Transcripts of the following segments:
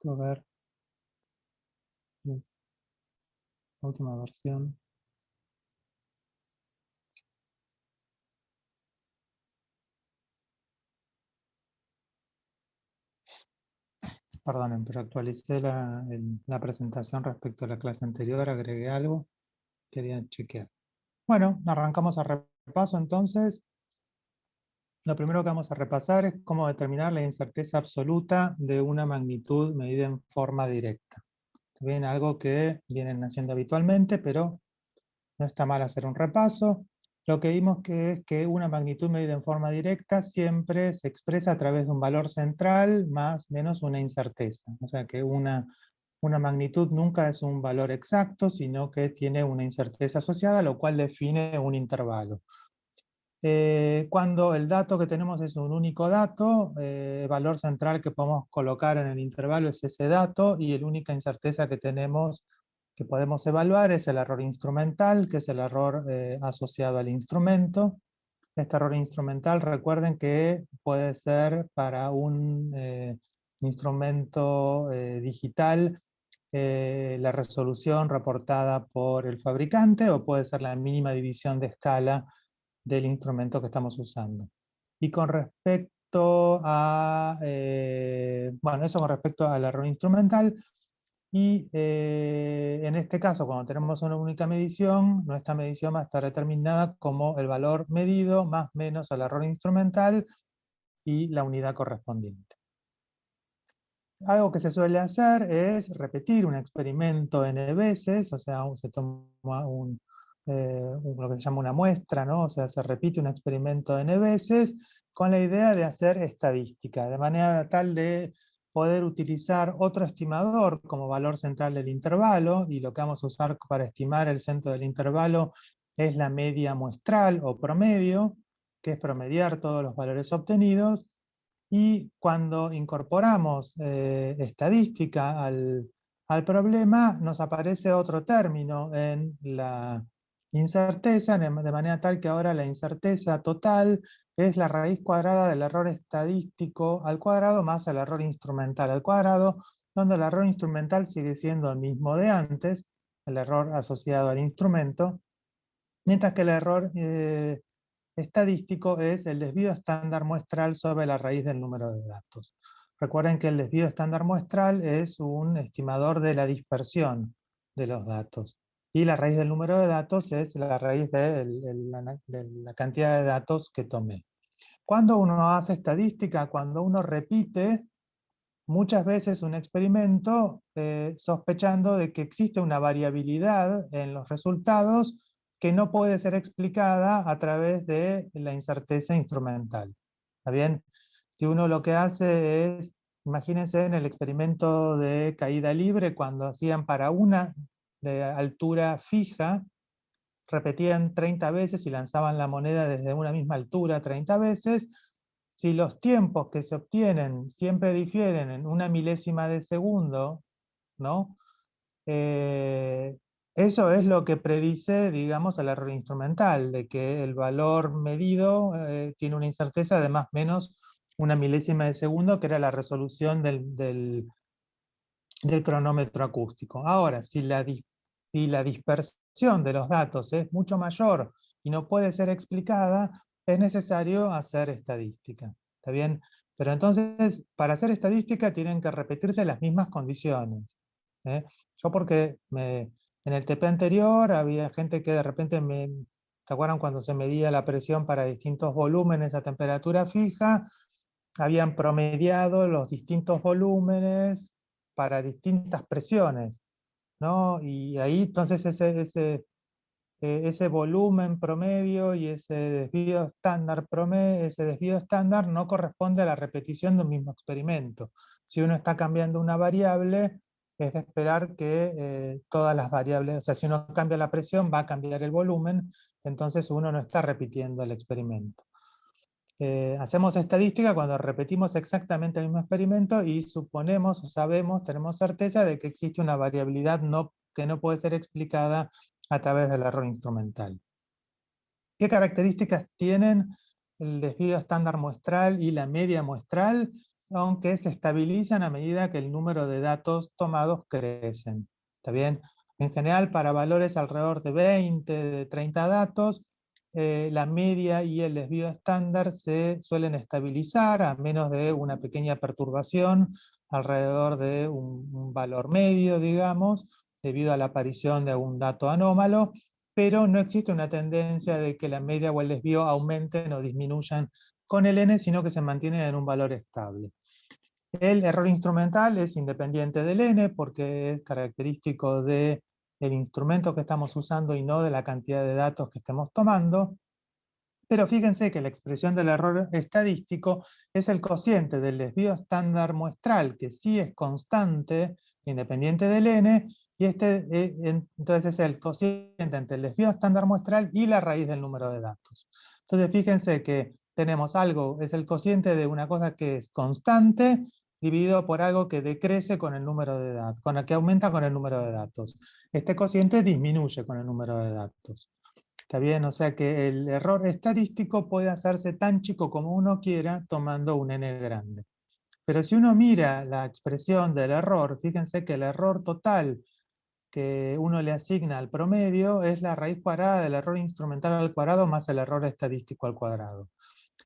Necesito ver la última versión. Perdonen, pero actualicé la presentación respecto a la clase anterior, agregué algo, quería chequear. Bueno, arrancamos a repaso entonces. Lo primero que vamos a repasar es cómo determinar la incerteza absoluta de una magnitud medida en forma directa. Bien, algo que vienen haciendo habitualmente, pero no está mal hacer un repaso. Lo que vimos que es que una magnitud medida en forma directa siempre se expresa a través de un valor central más menos una incerteza. O sea que una magnitud nunca es un valor exacto, sino que tiene una incerteza asociada, lo cual define un intervalo. Cuando el dato que tenemos es un único dato, el valor central que podemos colocar en el intervalo es ese dato, y la única incerteza que tenemos, que podemos evaluar, es el error instrumental, que es el error asociado al instrumento. Este error instrumental, recuerden que puede ser para un instrumento digital la resolución reportada por el fabricante, o puede ser la mínima división de escala del instrumento que estamos usando. Y con respecto a, bueno, eso con respecto al error instrumental. Y en este caso, cuando tenemos una única medición, nuestra medición va a estar determinada como el valor medido más menos el error instrumental y la unidad correspondiente. Algo que se suele hacer es repetir un experimento n veces, o sea, se toma lo que se llama una muestra, ¿no? O sea, se repite un experimento n veces con la idea de hacer estadística, de manera tal de poder utilizar otro estimador como valor central del intervalo, y lo que vamos a usar para estimar el centro del intervalo es la media muestral o promedio, que es promediar todos los valores obtenidos. Y cuando incorporamos estadística al problema, nos aparece otro término en la incerteza, de manera tal que ahora la incerteza total es la raíz cuadrada del error estadístico al cuadrado más el error instrumental al cuadrado, donde el error instrumental sigue siendo el mismo de antes, el error asociado al instrumento, mientras que el error estadístico es el desvío estándar muestral sobre la raíz del número de datos. Recuerden que el desvío estándar muestral es un estimador de la dispersión de los datos. Y la raíz del número de datos es la raíz de la cantidad de datos que tomé. Cuando uno hace estadística, cuando uno repite muchas veces un experimento sospechando de que existe una variabilidad en los resultados que no puede ser explicada a través de la incerteza instrumental. ¿Está bien? Si uno lo que hace es, imagínense en el experimento de caída libre, cuando hacían para una de altura fija, repetían 30 veces y lanzaban la moneda desde una misma altura 30 veces. Si los tiempos que se obtienen siempre difieren en una milésima de segundo, ¿no? Eh, Eso es lo que predice, digamos, el error instrumental, de que el valor medido tiene una incerteza de más o menos una milésima de segundo, que era la resolución del cronómetro acústico. Ahora, si la dispersión de los datos es mucho mayor y no puede ser explicada, es necesario hacer estadística. ¿Está bien? Pero entonces, para hacer estadística tienen que repetirse las mismas condiciones. ¿Eh? Yo porque en el TP anterior había gente que de repente ¿se acuerdan cuando se medía la presión para distintos volúmenes a temperatura fija? Habían promediado los distintos volúmenes para distintas presiones, ¿no? Y ahí entonces ese volumen promedio y ese desvío estándar promedio, ese desvío estándar no corresponde a la repetición de un mismo experimento. Si uno está cambiando una variable, es de esperar que todas las variables, o sea, si uno cambia la presión, va a cambiar el volumen, entonces uno no está repitiendo el experimento. Hacemos estadística cuando repetimos exactamente el mismo experimento y suponemos o sabemos, tenemos certeza de que existe una variabilidad que no puede ser explicada a través del error instrumental. ¿Qué características tienen el desvío estándar muestral y la media muestral? son que se estabilizan a medida que el número de datos tomados crecen. ¿Está bien? En general, para valores alrededor de 20, de 30 datos, la media y el desvío estándar se suelen estabilizar a menos de una pequeña perturbación alrededor de un valor medio, digamos, debido a la aparición de algún dato anómalo, pero no existe una tendencia de que la media o el desvío aumenten o disminuyan con el n, sino que se mantienen en un valor estable. El error instrumental es independiente del n porque es característico del instrumento que estamos usando y no de la cantidad de datos que estemos tomando. Pero fíjense que la expresión del error estadístico es el cociente del desvío estándar muestral, que sí es constante, independiente del n, y entonces es el cociente entre el desvío estándar muestral y la raíz del número de datos. Entonces fíjense que tenemos algo, es el cociente de una cosa que es constante, dividido por algo que decrece con el número de datos, que aumenta con el número de datos. Este cociente disminuye con el número de datos. ¿Está bien? O sea que el error estadístico puede hacerse tan chico como uno quiera tomando un n grande. Pero si uno mira la expresión del error, fíjense que el error total que uno le asigna al promedio es la raíz cuadrada del error instrumental al cuadrado más el error estadístico al cuadrado.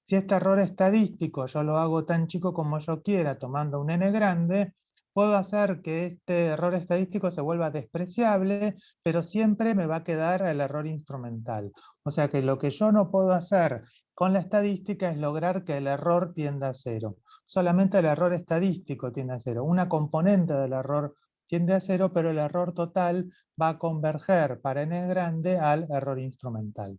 Si este error estadístico yo lo hago tan chico como yo quiera tomando un n grande, puedo hacer que este error estadístico se vuelva despreciable, pero siempre me va a quedar el error instrumental. O sea que lo que yo no puedo hacer con la estadística es lograr que el error tienda a cero. Solamente el error estadístico tiende a cero. Una componente del error tiende a cero, pero el error total va a converger para n grande al error instrumental.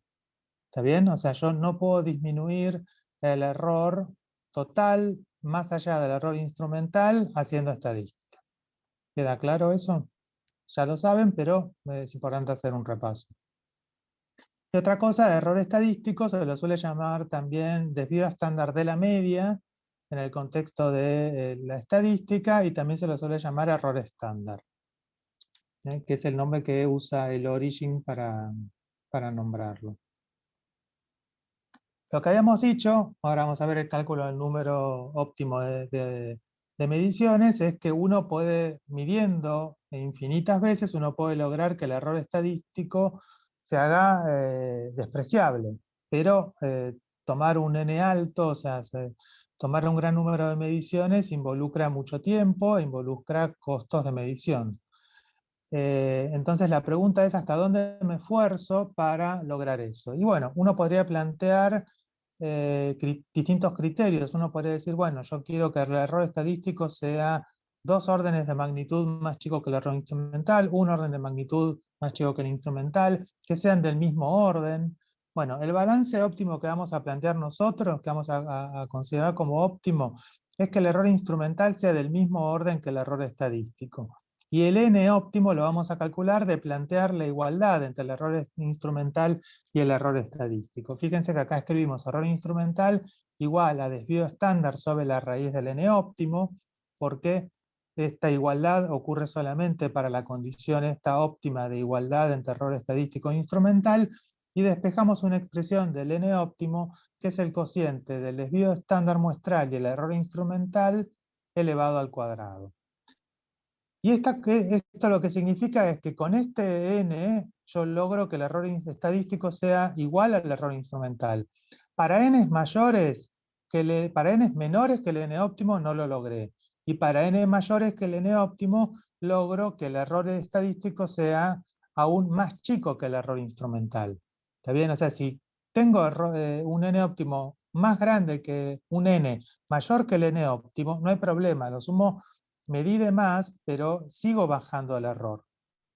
¿Está bien? O sea, yo no puedo disminuir el error total más allá del error instrumental haciendo estadística. ¿Queda claro eso? Ya lo saben, pero es importante hacer un repaso. Y otra cosa, error estadístico, se lo suele llamar también desvío estándar de la media en el contexto de la estadística, y también se lo suele llamar error estándar, que es el nombre que usa el Origin para nombrarlo. Lo que habíamos dicho, ahora vamos a ver el cálculo del número óptimo de mediciones, es que uno puede, midiendo infinitas veces, uno puede lograr que el error estadístico se haga despreciable. Pero tomar un n alto, o sea, tomar un gran número de mediciones involucra mucho tiempo, involucra costos de medición. Entonces la pregunta es ¿hasta dónde me esfuerzo para lograr eso? Y bueno, uno podría plantear distintos criterios. Uno podría decir, bueno, yo quiero que el error estadístico sea 2 órdenes de magnitud más chico que el error instrumental, 1 orden de magnitud más chico que el instrumental, que sean del mismo orden. Bueno, el balance óptimo que vamos a plantear nosotros, que vamos a considerar como óptimo, es que el error instrumental sea del mismo orden que el error estadístico. Y el n óptimo lo vamos a calcular de plantear la igualdad entre el error instrumental y el error estadístico. Fíjense que acá escribimos error instrumental igual a desvío estándar sobre la raíz del n óptimo, porque esta igualdad ocurre solamente para la condición esta óptima de igualdad entre error estadístico e instrumental, y despejamos una expresión del n óptimo, que es el cociente del desvío estándar muestral y el error instrumental elevado al cuadrado. Y esto lo que significa es que con este n yo logro que el error estadístico sea igual al error instrumental. Para n mayores para n menores que el n óptimo no lo logré. Y para n mayores que el n óptimo logro que el error estadístico sea aún más chico que el error instrumental. ¿Está bien? O sea, si tengo un n óptimo más grande que un n mayor que el n óptimo, no hay problema, lo sumo medí de más, pero sigo bajando el error.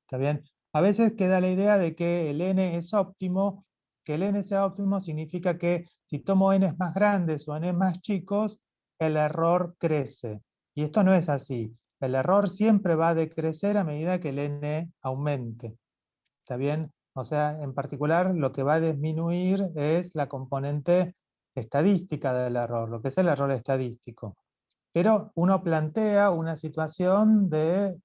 ¿Está bien? A veces queda la idea de que el n es óptimo, que el n sea óptimo significa que si tomo n más grandes o n más chicos, el error crece. Y esto no es así. El error siempre va a decrecer a medida que el n aumente. ¿Está bien? O sea, en particular, lo que va a disminuir es la componente estadística del error, lo que es el error estadístico. Pero uno plantea una situación de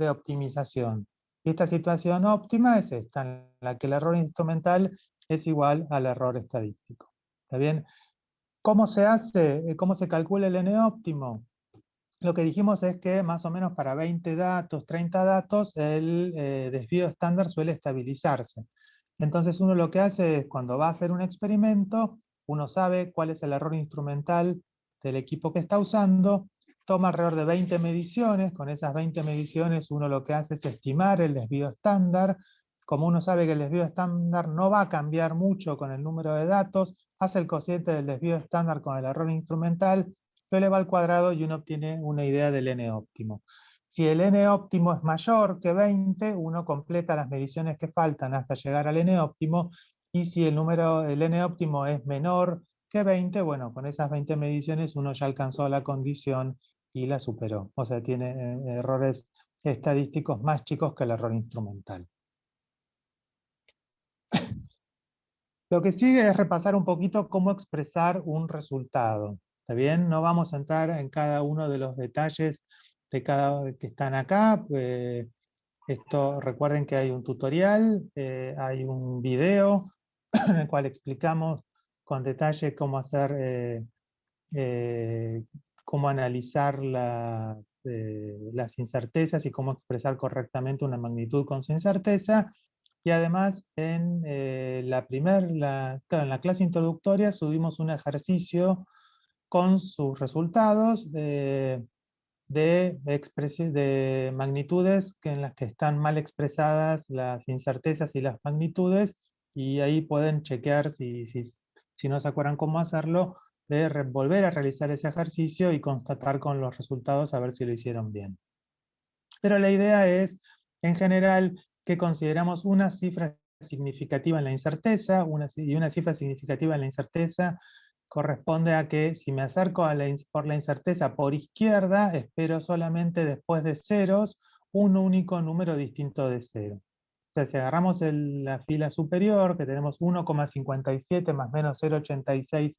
optimización. Y esta situación óptima es esta, en la que el error instrumental es igual al error estadístico. ¿Está bien? ¿Cómo se hace? ¿Cómo se calcula el N óptimo? Lo que dijimos es que más o menos para 20 datos, 30 datos, el desvío estándar suele estabilizarse. Entonces uno lo que hace es, cuando va a hacer un experimento, uno sabe cuál es el error instrumental del equipo que está usando, toma alrededor de 20 mediciones, con esas 20 mediciones uno lo que hace es estimar el desvío estándar. Como uno sabe que el desvío estándar no va a cambiar mucho con el número de datos, hace el cociente del desvío estándar con el error instrumental, lo eleva al cuadrado y uno obtiene una idea del N óptimo. Si el N óptimo es mayor que 20, uno completa las mediciones que faltan hasta llegar al N óptimo, y si el N óptimo es menor que 20, bueno, con esas 20 mediciones uno ya alcanzó la condición y la superó. O sea, tiene errores estadísticos más chicos que el error instrumental. Lo que sigue es repasar un poquito cómo expresar un resultado. ¿Está bien? No vamos a entrar en cada uno de los detalles de cada que están acá. Esto, recuerden que hay un tutorial, hay un video en el cual explicamos con detalle cómo hacer, eh, cómo analizar las incertezas y cómo expresar correctamente una magnitud con su incerteza. Y además, en claro, en la clase introductoria subimos un ejercicio con sus resultados de magnitudes en las que están mal expresadas las incertezas y las magnitudes, y ahí pueden chequear si no se acuerdan cómo hacerlo, de volver a realizar ese ejercicio y constatar con los resultados a ver si lo hicieron bien. Pero la idea es, en general, que consideramos una cifra significativa en la incerteza, y una cifra significativa en la incerteza corresponde a que si me acerco por la incerteza por izquierda, espero solamente después de ceros un único número distinto de cero. O sea, si agarramos la fila superior, que tenemos 1,57 más menos 0,86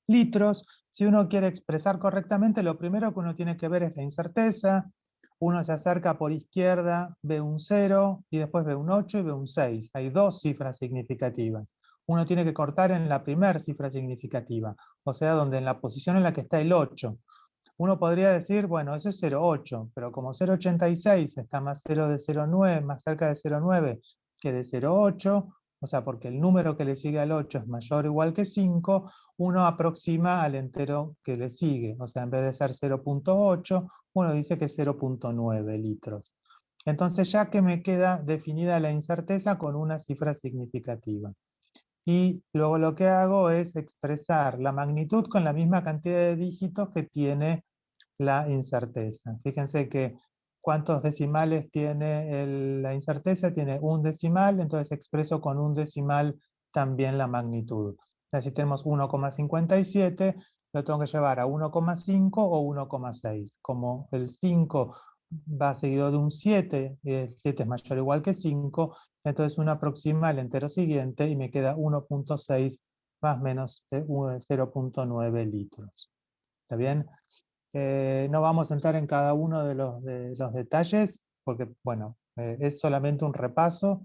litros, si uno quiere expresar correctamente, lo primero que uno tiene que ver es la incerteza. Uno se acerca por izquierda, ve un 0, y después ve un 8 y ve un 6. Hay dos cifras significativas. Uno tiene que cortar en la primera cifra significativa, o sea, donde en la posición en la que está el 8. Uno podría decir, bueno, eso es 0,8, pero como 0,86 está más 0 de 0,9, más cerca de 0,9 que de 0,8, o sea, porque el número que le sigue al 8 es mayor o igual que 5, uno aproxima al entero que le sigue. O sea, en vez de ser 0,8, uno dice que es 0,9 litros. Entonces, ya que me queda definida la incerteza con una cifra significativa. Y luego lo que hago es expresar la magnitud con la misma cantidad de dígitos que tiene la incerteza. Fíjense que cuántos decimales tiene la incerteza, tiene un decimal, entonces expreso con un decimal también la magnitud. O sea, si tenemos 1,57, lo tengo que llevar a 1,5 o 1,6. Como el 5 va seguido de un 7, y el 7 es mayor o igual que 5, entonces uno aproxima el entero siguiente y me queda 1,6 más menos 0,9 litros. ¿Está bien? No vamos a entrar en cada uno de los detalles, porque, bueno, es solamente un repaso.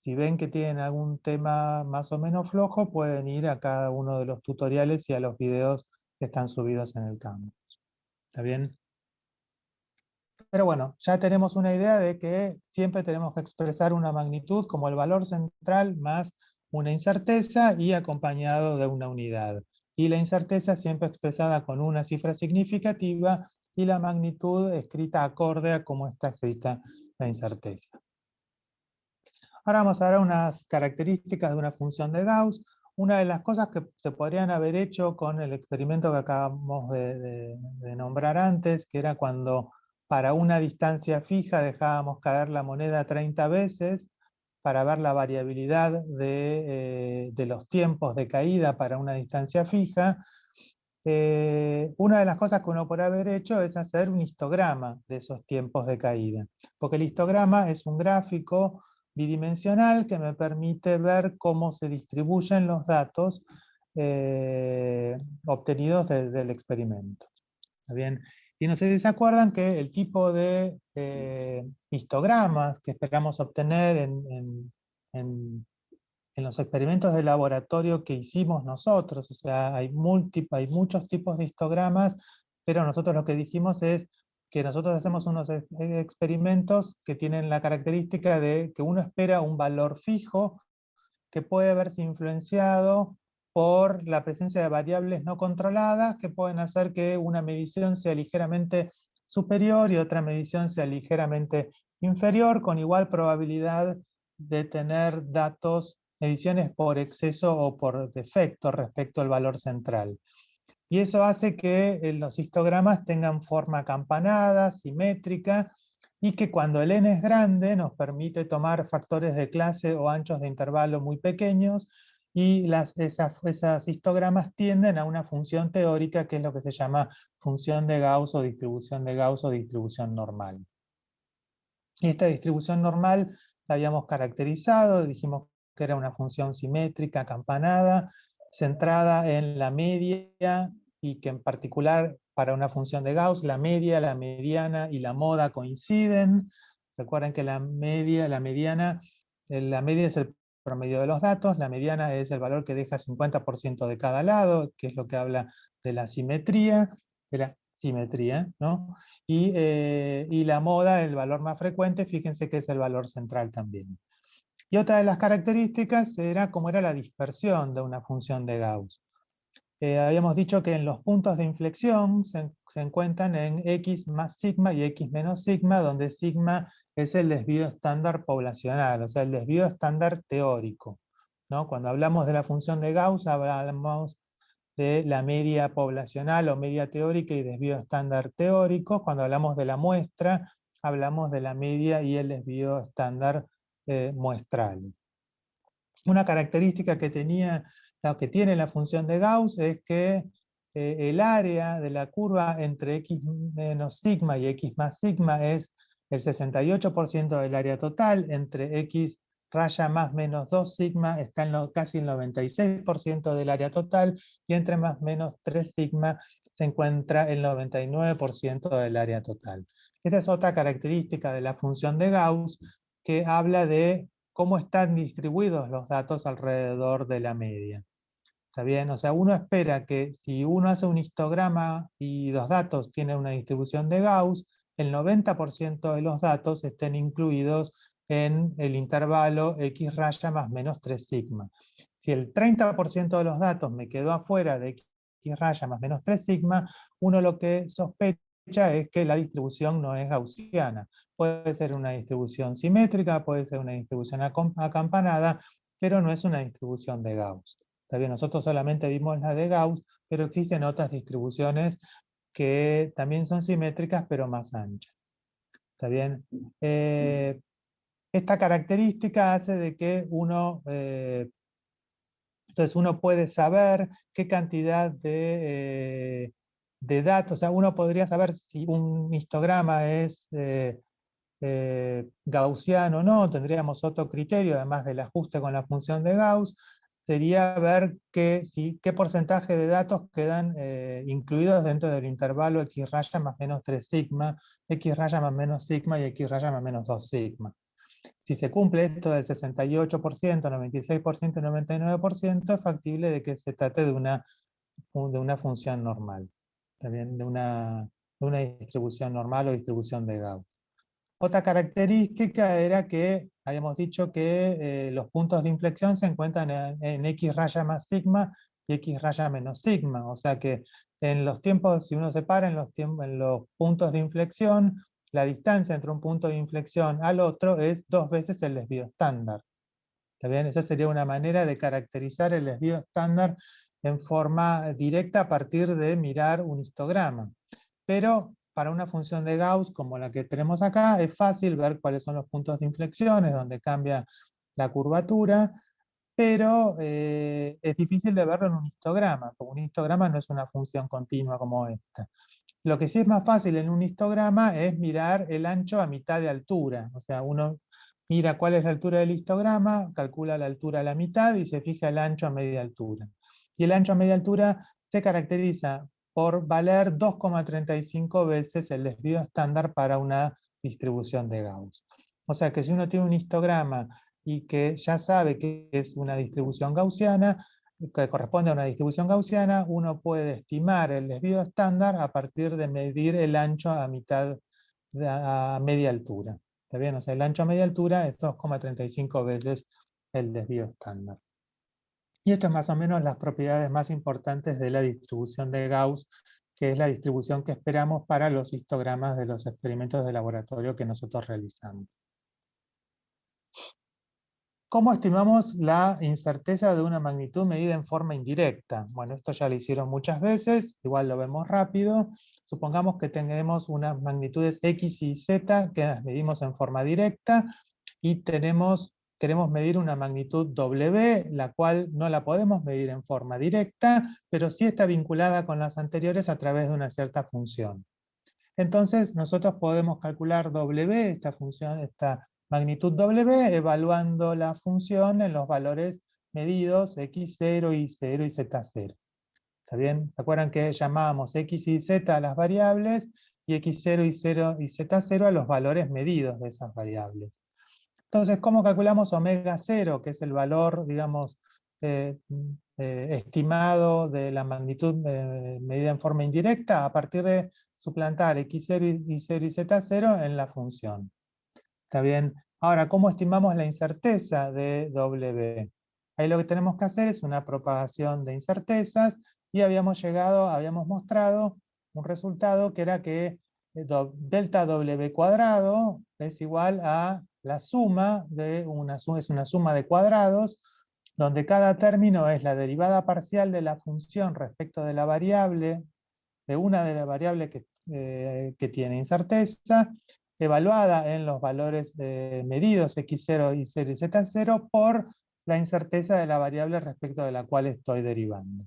Si ven que tienen algún tema más o menos flojo, pueden ir a cada uno de los tutoriales y a los videos que están subidos en el campus. ¿Está bien? Pero bueno, ya tenemos una idea de que siempre tenemos que expresar una magnitud como el valor central más una incerteza y acompañado de una unidad. Y la incerteza siempre expresada con una cifra significativa y la magnitud escrita acorde a cómo está escrita la incerteza. Ahora vamos a ver unas características de una función de Gauss. Una de las cosas que se podrían haber hecho con el experimento que acabamos de nombrar antes, que era cuando para una distancia fija dejábamos caer la moneda 30 veces para ver la variabilidad de los tiempos de caída para una distancia fija. Una de las cosas que uno puede haber hecho es hacer un histograma de esos tiempos de caída, porque el histograma es un gráfico bidimensional que me permite ver cómo se distribuyen los datos obtenidos del experimento. ¿Está bien? Y no sé si se acuerdan que el tipo de histogramas que esperamos obtener en en los experimentos de laboratorio que hicimos nosotros, o sea, hay muchos tipos de histogramas, pero nosotros lo que dijimos es que nosotros hacemos unos experimentos que tienen la característica de que uno espera un valor fijo que puede verse influenciado por la presencia de variables no controladas que pueden hacer que una medición sea ligeramente superior y otra medición sea ligeramente inferior, con igual probabilidad de tener mediciones por exceso o por defecto respecto al valor central. Y eso hace que los histogramas tengan forma acampanada, simétrica, y que cuando el n es grande nos permite tomar factores de clase o anchos de intervalo muy pequeños, y esas histogramas tienden a una función teórica que es lo que se llama función de Gauss o distribución de Gauss o distribución normal. Y esta distribución normal la habíamos caracterizado, dijimos que era una función simétrica, acampanada, centrada en la media, y que en particular para una función de Gauss, la media, la mediana y la moda coinciden. Recuerden que la media es el promedio de los datos, la mediana es el valor que deja 50% de cada lado, que es lo que habla de la simetría, ¿no? Y la moda, el valor más frecuente, fíjense que es el valor central también. Y otra de las características era cómo era la dispersión de una función de Gauss. Habíamos dicho que en los puntos de inflexión se encuentran en x más sigma y x menos sigma, donde sigma es el desvío estándar poblacional, o sea, el desvío estándar teórico, ¿no? Cuando hablamos de la función de Gauss, hablamos de la media poblacional o media teórica y desvío estándar teórico. Cuando hablamos de la muestra, hablamos de la media y el desvío estándar muestrales. Una característica que tiene la función de Gauss es que el área de la curva entre x menos sigma y x más sigma es el 68% del área total, entre x raya más menos 2 sigma está casi el 96% del área total, y entre más menos 3 sigma se encuentra el 99% del área total. Esta es otra característica de la función de Gauss que habla de cómo están distribuidos los datos alrededor de la media. ¿Está bien? O sea, uno espera que si uno hace un histograma y los datos tienen una distribución de Gauss, el 90% de los datos estén incluidos en el intervalo x raya más menos 3 sigma. Si el 30% de los datos me quedó afuera de x raya más menos 3 sigma, uno lo que sospecha es que la distribución no es gaussiana. Puede ser una distribución simétrica, puede ser una distribución acampanada, pero no es una distribución de Gauss. Está bien, nosotros solamente vimos la de Gauss, pero existen otras distribuciones que también son simétricas, pero más anchas. ¿Está bien? Esta característica hace de que entonces uno puede saber qué cantidad de datos, o sea, uno podría saber si un histograma es gaussiano o no. Tendríamos otro criterio, además del ajuste con la función de Gauss, sería ver qué porcentaje de datos quedan incluidos dentro del intervalo x raya más menos 3 sigma, x raya más menos sigma y x raya más menos 2 sigma. Si se cumple esto del 68%, 96% y 99%, es factible de que se trate de una función normal, también de una distribución normal o distribución de Gauss. Otra característica era que habíamos dicho que los puntos de inflexión se encuentran en x raya más sigma y x raya menos sigma. O sea que en los tiempos, si uno separa en los puntos de inflexión, la distancia entre un punto de inflexión al otro es 2 veces el desvío estándar. ¿Está bien? Esa sería una manera de caracterizar el desvío estándar en forma directa a partir de mirar un histograma. Pero para una función de Gauss como la que tenemos acá, es fácil ver cuáles son los puntos de inflexiones, donde cambia la curvatura, pero es difícil de verlo en un histograma, porque un histograma no es una función continua como esta. Lo que sí es más fácil en un histograma es mirar el ancho a mitad de altura. O sea, uno mira cuál es la altura del histograma, calcula la altura a la mitad y se fija el ancho a media altura. Y el ancho a media altura se caracteriza por valer 2,35 veces el desvío estándar para una distribución de Gauss. O sea que si uno tiene un histograma y que ya sabe que es una distribución gaussiana, que corresponde a una distribución gaussiana, uno puede estimar el desvío estándar a partir de medir el ancho a media altura. ¿Está bien? O sea, el ancho a media altura es 2,35 veces el desvío estándar. Y esto es más o menos las propiedades más importantes de la distribución de Gauss, que es la distribución que esperamos para los histogramas de los experimentos de laboratorio que nosotros realizamos. ¿Cómo estimamos la incerteza de una magnitud medida en forma indirecta? Bueno, esto ya lo hicieron muchas veces, igual lo vemos rápido. Supongamos que tenemos unas magnitudes X y Z que las medimos en forma directa y queremos medir una magnitud W, la cual no la podemos medir en forma directa, pero sí está vinculada con las anteriores a través de una cierta función. Entonces nosotros podemos calcular W, esta función, esta magnitud W, evaluando la función en los valores medidos X0, Y0 y Z0. ¿Está bien? ¿Se acuerdan que llamábamos X y Z a las variables y X0, Y0 y Z0 a los valores medidos de esas variables? Entonces, ¿cómo calculamos omega 0, que es el valor, digamos, estimado de la magnitud medida en forma indirecta? A partir de suplantar x0, y0 y z0 en la función. ¿Está bien? Ahora, ¿cómo estimamos la incerteza de W? Ahí lo que tenemos que hacer es una propagación de incertezas y habíamos mostrado un resultado que era que delta W cuadrado es igual a la suma de es una suma de cuadrados, donde cada término es la derivada parcial de la función respecto de la variable, de una de las variables que tiene incerteza, evaluada en los valores medidos x0, y0 y z0 por la incerteza de la variable respecto de la cual estoy derivando.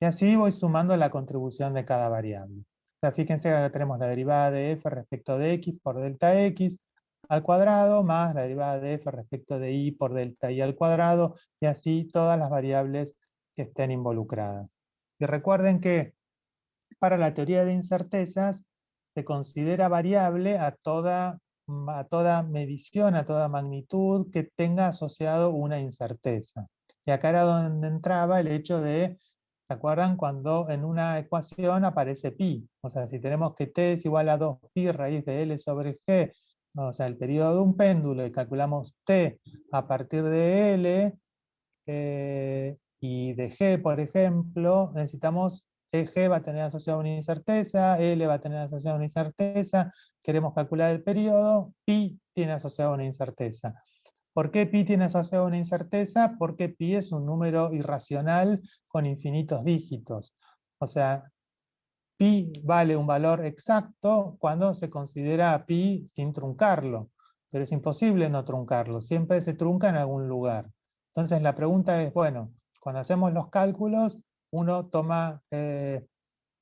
Y así voy sumando la contribución de cada variable. O sea, fíjense que acá tenemos la derivada de f respecto de x por delta x al cuadrado, más la derivada de f respecto de y por delta y al cuadrado, y así todas las variables que estén involucradas. Y recuerden que para la teoría de incertezas se considera variable a toda medición, a toda magnitud que tenga asociado una incerteza. Y acá era donde entraba el hecho de, ¿se acuerdan? Cuando en una ecuación aparece pi. O sea, si tenemos que t es igual a 2pi raíz de L sobre G, o sea, el periodo de un péndulo, y calculamos t a partir de L, y de G, por ejemplo, necesitamos G va a tener asociada una incerteza, L va a tener asociada una incerteza, queremos calcular el periodo, pi tiene asociada una incerteza. ¿Por qué pi tiene asociada una incerteza? Porque pi es un número irracional con infinitos dígitos. O sea, pi vale un valor exacto cuando se considera pi sin truncarlo, pero es imposible no truncarlo, siempre se trunca en algún lugar. Entonces la pregunta es, bueno, cuando hacemos los cálculos, uno toma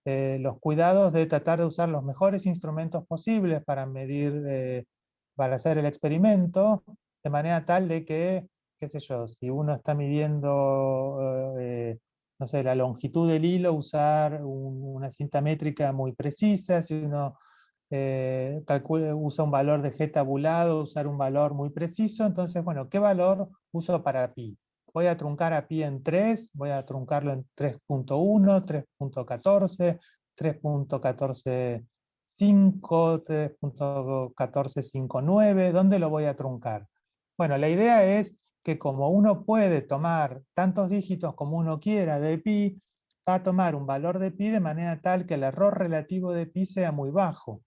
los cuidados de tratar de usar los mejores instrumentos posibles para medir, para hacer el experimento, de manera tal de que, qué sé yo, si uno está midiendo, no sé, la longitud del hilo, usar una cinta métrica muy precisa, si uno usa un valor de G tabulado, usar un valor muy preciso, entonces, bueno, ¿qué valor uso para pi? Voy a truncar a pi en 3, voy a truncarlo en 3.1, 3.14, 3.145, 3.1459, ¿dónde lo voy a truncar? Bueno, la idea es que como uno puede tomar tantos dígitos como uno quiera de pi, va a tomar un valor de pi de manera tal que el error relativo de pi sea muy bajo.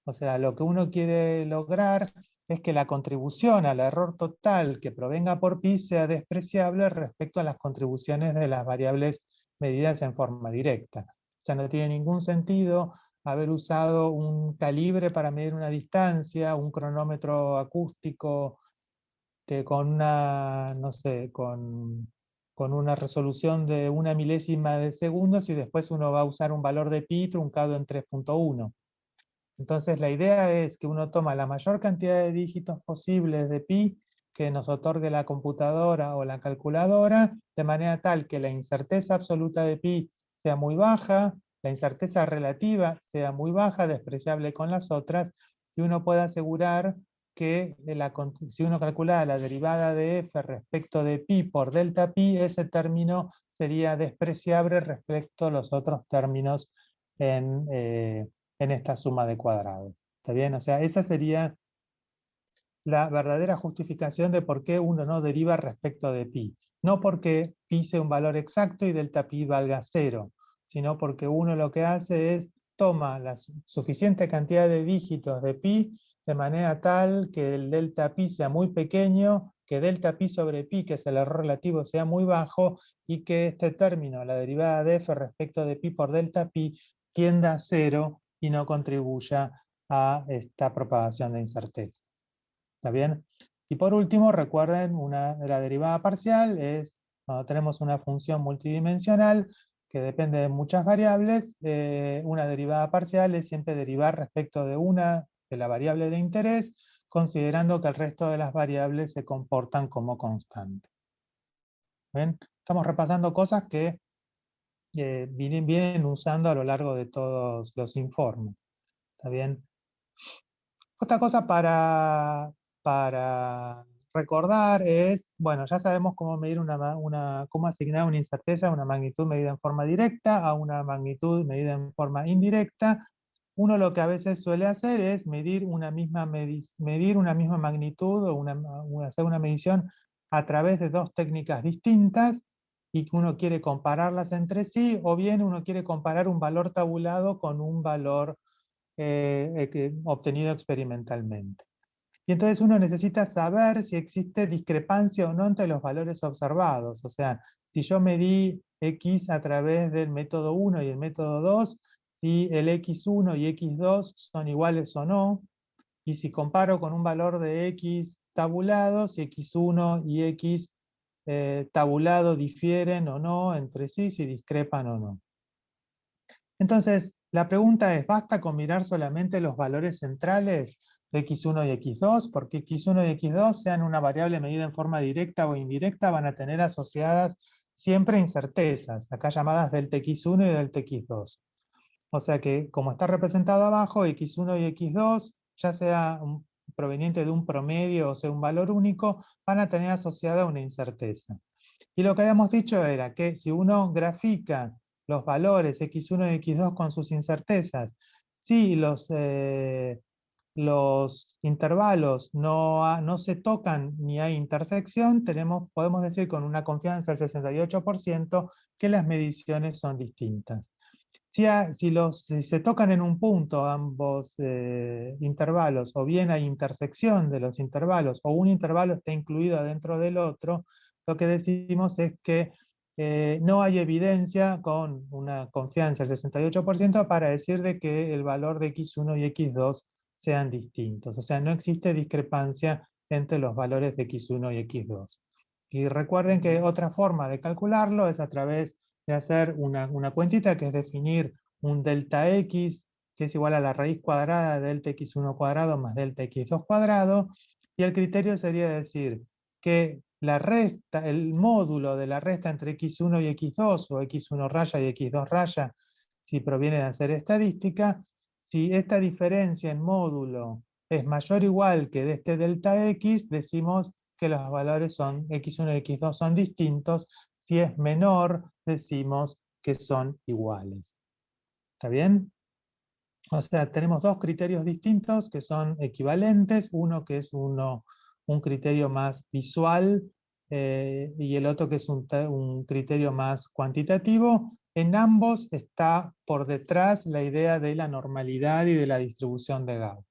O sea, lo que uno quiere lograr es que la contribución al error total que provenga por pi sea despreciable respecto a las contribuciones de las variables medidas en forma directa. O sea, no tiene ningún sentido haber usado un calibre para medir una distancia, un cronómetro acústico que con una, no sé, con una resolución de 1 milésima de segundos, y después uno va a usar un valor de pi truncado en 3.1. Entonces la idea es que uno toma la mayor cantidad de dígitos posibles de pi que nos otorgue la computadora o la calculadora, de manera tal que la incerteza absoluta de pi sea muy baja, la incerteza relativa sea muy baja, despreciable con las otras, y uno pueda asegurar que si uno calcula la derivada de f respecto de pi por delta pi, ese término sería despreciable respecto a los otros términos en esta suma de cuadrados. ¿Está bien? O sea, esa sería la verdadera justificación de por qué uno no deriva respecto de pi. No porque pi sea un valor exacto y delta pi valga 0, sino porque uno lo que hace es toma la suficiente cantidad de dígitos de pi de manera tal que el delta pi sea muy pequeño, que delta pi sobre pi, que es el error relativo, sea muy bajo, y que este término, la derivada de f respecto de pi por delta pi, tienda a 0 y no contribuya a esta propagación de incerteza. ¿Está bien? Y por último, recuerden, la derivada parcial es cuando tenemos una función multidimensional que depende de muchas variables. Una derivada parcial es siempre derivar respecto de una de la variable de interés, considerando que el resto de las variables se comportan como constantes. ¿Ven? Estamos repasando cosas que vienen usando a lo largo de todos los informes. ¿Está bien? Otra cosa para recordar es, bueno, ya sabemos cómo medir cómo asignar una incerteza a una magnitud medida en forma directa, a una magnitud medida en forma indirecta. Uno lo que a veces suele hacer es medir una misma magnitud o hacer una medición a través de dos técnicas distintas y que uno quiere compararlas entre sí, o bien uno quiere comparar un valor tabulado con un valor obtenido experimentalmente. Y entonces uno necesita saber si existe discrepancia o no entre los valores observados. O sea, si yo medí X a través del método 1 y el método 2, si el X1 y X2 son iguales o no, y si comparo con un valor de X tabulado, si X1 y X tabulado difieren o no entre sí, si discrepan o no. Entonces, la pregunta es, ¿basta con mirar solamente los valores centrales de X1 y X2? Porque X1 y X2, sean una variable medida en forma directa o indirecta, van a tener asociadas siempre incertezas, acá llamadas delta X1 y delta X2. O sea que, como está representado abajo, X1 y X2, ya sea proveniente de un promedio o sea un valor único, van a tener asociada una incerteza. Y lo que habíamos dicho era que si uno grafica los valores X1 y X2 con sus incertezas, si los intervalos no se tocan ni hay intersección, podemos decir con una confianza del 68% que las mediciones son distintas. Si se tocan en un punto ambos intervalos, o bien hay intersección de los intervalos, o un intervalo está incluido dentro del otro, lo que decimos es que no hay evidencia con una confianza del 68% para decir de que el valor de X1 y X2 sean distintos. O sea, no existe discrepancia entre los valores de X1 y X2. Y recuerden que otra forma de calcularlo es a través de hacer una cuentita, que es definir un delta x, que es igual a la raíz cuadrada de delta x1 cuadrado más delta x2 cuadrado, y el criterio sería decir que la resta, el módulo de la resta entre x1 y x2, o x1 raya y x2 raya, si proviene de hacer estadística, si esta diferencia en módulo es mayor o igual que de este delta x, decimos que los valores son x1 y x2 son distintos. Si es menor, decimos que son iguales. ¿Está bien? O sea, tenemos dos criterios distintos que son equivalentes, uno que es un criterio más visual y el otro que es un criterio más cuantitativo. En ambos está por detrás la idea de la normalidad y de la distribución de Gauss.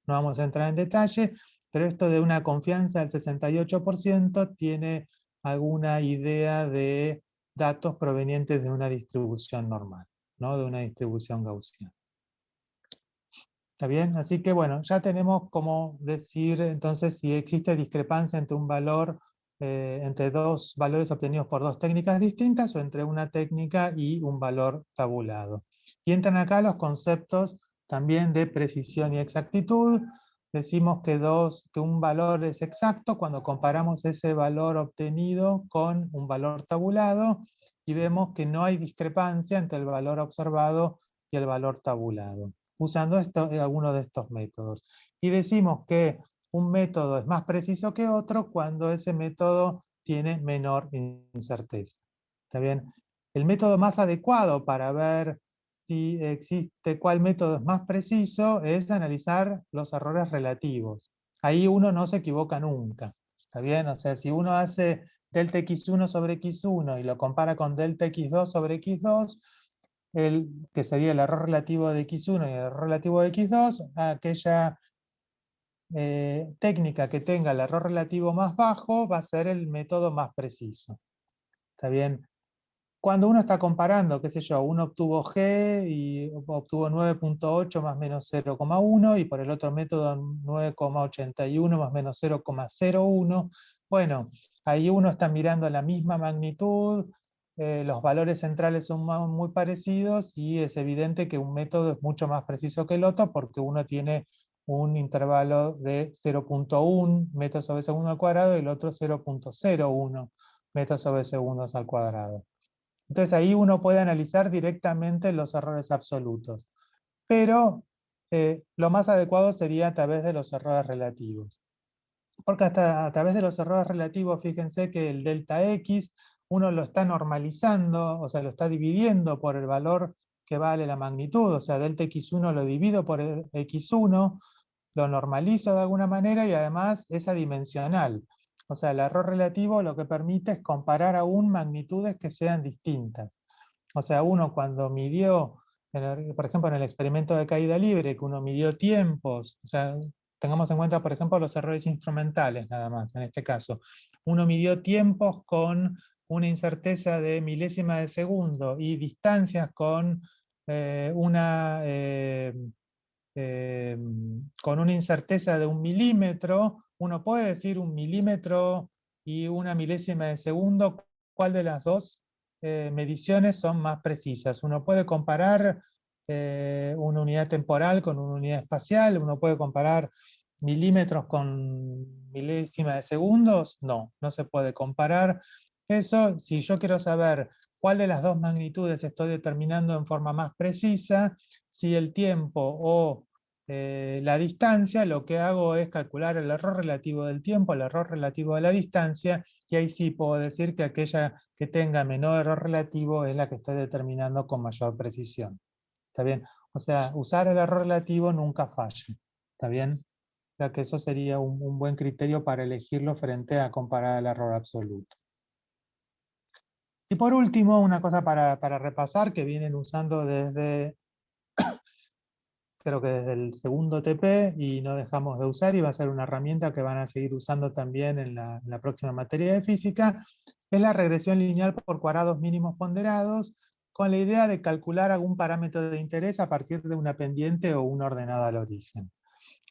No vamos a entrar en detalle, pero esto de una confianza del 68% tiene alguna idea de datos provenientes de una distribución normal, ¿no? De una distribución gaussiana. ¿Está bien? Así que bueno, ya tenemos cómo decir entonces si existe discrepancia entre un valor, entre dos valores obtenidos por dos técnicas distintas o entre una técnica y un valor tabulado. Y entran acá los conceptos también de precisión y exactitud. Decimos que un valor es exacto cuando comparamos ese valor obtenido con un valor tabulado y vemos que no hay discrepancia entre el valor observado y el valor tabulado, usando alguno de estos métodos. Y decimos que un método es más preciso que otro cuando ese método tiene menor incerteza. ¿Está bien? El método más adecuado para ver si existe cuál método es más preciso es analizar los errores relativos. Ahí uno no se equivoca nunca. ¿Está bien? O sea, si uno hace delta x1 sobre x1 y lo compara con delta x2 sobre x2, que sería el error relativo de x1 y el error relativo de x2, aquella técnica que tenga el error relativo más bajo va a ser el método más preciso. ¿Está bien? Cuando uno está comparando, qué sé yo, uno obtuvo G y obtuvo 9.8 más menos 0,1 y por el otro método 9,81 más menos 0,01, bueno, ahí uno está mirando la misma magnitud, los valores centrales son muy parecidos y es evidente que un método es mucho más preciso que el otro porque uno tiene un intervalo de 0.1 metros sobre segundo al cuadrado y el otro 0.01 metros sobre segundos al cuadrado. Entonces ahí uno puede analizar directamente los errores absolutos. Pero lo más adecuado sería a través de los errores relativos. Porque hasta a través de los errores relativos, fíjense que el delta X uno lo está normalizando, o sea, lo está dividiendo por el valor que vale la magnitud, o sea, delta X1 lo divido por el X1, lo normalizo de alguna manera y además es adimensional. O sea, el error relativo lo que permite es comparar aún magnitudes que sean distintas. O sea, uno cuando midió, por ejemplo, en el experimento de caída libre, que uno midió tiempos, o sea, tengamos en cuenta, por ejemplo, los errores instrumentales nada más, en este caso. Uno midió tiempos con una incerteza de milésima de segundo y distancias con con una incerteza de 1 milímetro, uno puede decir 1 milímetro y una milésima de segundo, ¿cuál de las dos mediciones son más precisas? Uno puede comparar una unidad temporal con una unidad espacial, uno puede comparar milímetros con milésima de segundos, no, no se puede comparar. Eso, si yo quiero saber cuál de las dos magnitudes estoy determinando en forma más precisa, si el tiempo o la distancia, lo que hago es calcular el error relativo del tiempo, el error relativo de la distancia, y ahí sí puedo decir que aquella que tenga menor error relativo es la que estoy determinando con mayor precisión. ¿Está bien? O sea, usar el error relativo nunca falla. ¿Está bien? O sea que eso sería un buen criterio para elegirlo frente a comparar el error absoluto. Y por último, una cosa para repasar que vienen usando desde creo que desde el segundo TP y no dejamos de usar y va a ser una herramienta que van a seguir usando también en la próxima materia de física, es la regresión lineal por cuadrados mínimos ponderados con la idea de calcular algún parámetro de interés a partir de una pendiente o una ordenada al origen.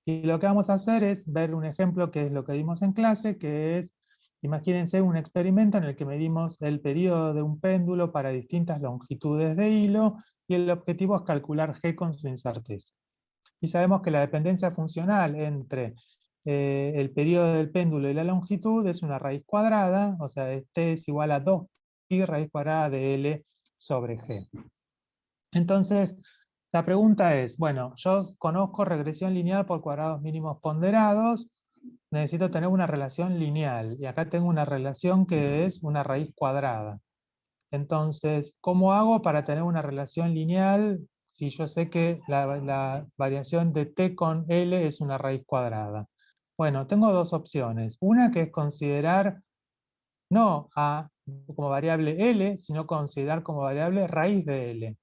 Y lo que vamos a hacer es ver un ejemplo que es lo que vimos en clase, que es, imagínense un experimento en el que medimos el periodo de un péndulo para distintas longitudes de hilo y el objetivo es calcular G con su incerteza. Y sabemos que la dependencia funcional entre el periodo del péndulo y la longitud es una raíz cuadrada, o sea, t es igual a 2pi raíz cuadrada de L sobre G. Entonces, la pregunta es, bueno, yo conozco regresión lineal por cuadrados mínimos ponderados, necesito tener una relación lineal, y acá tengo una relación que es una raíz cuadrada. Entonces, ¿cómo hago para tener una relación lineal si yo sé que la variación de t con L es una raíz cuadrada? Bueno, tengo dos opciones. Una que es considerar no a como variable L, sino considerar como variable raíz de L.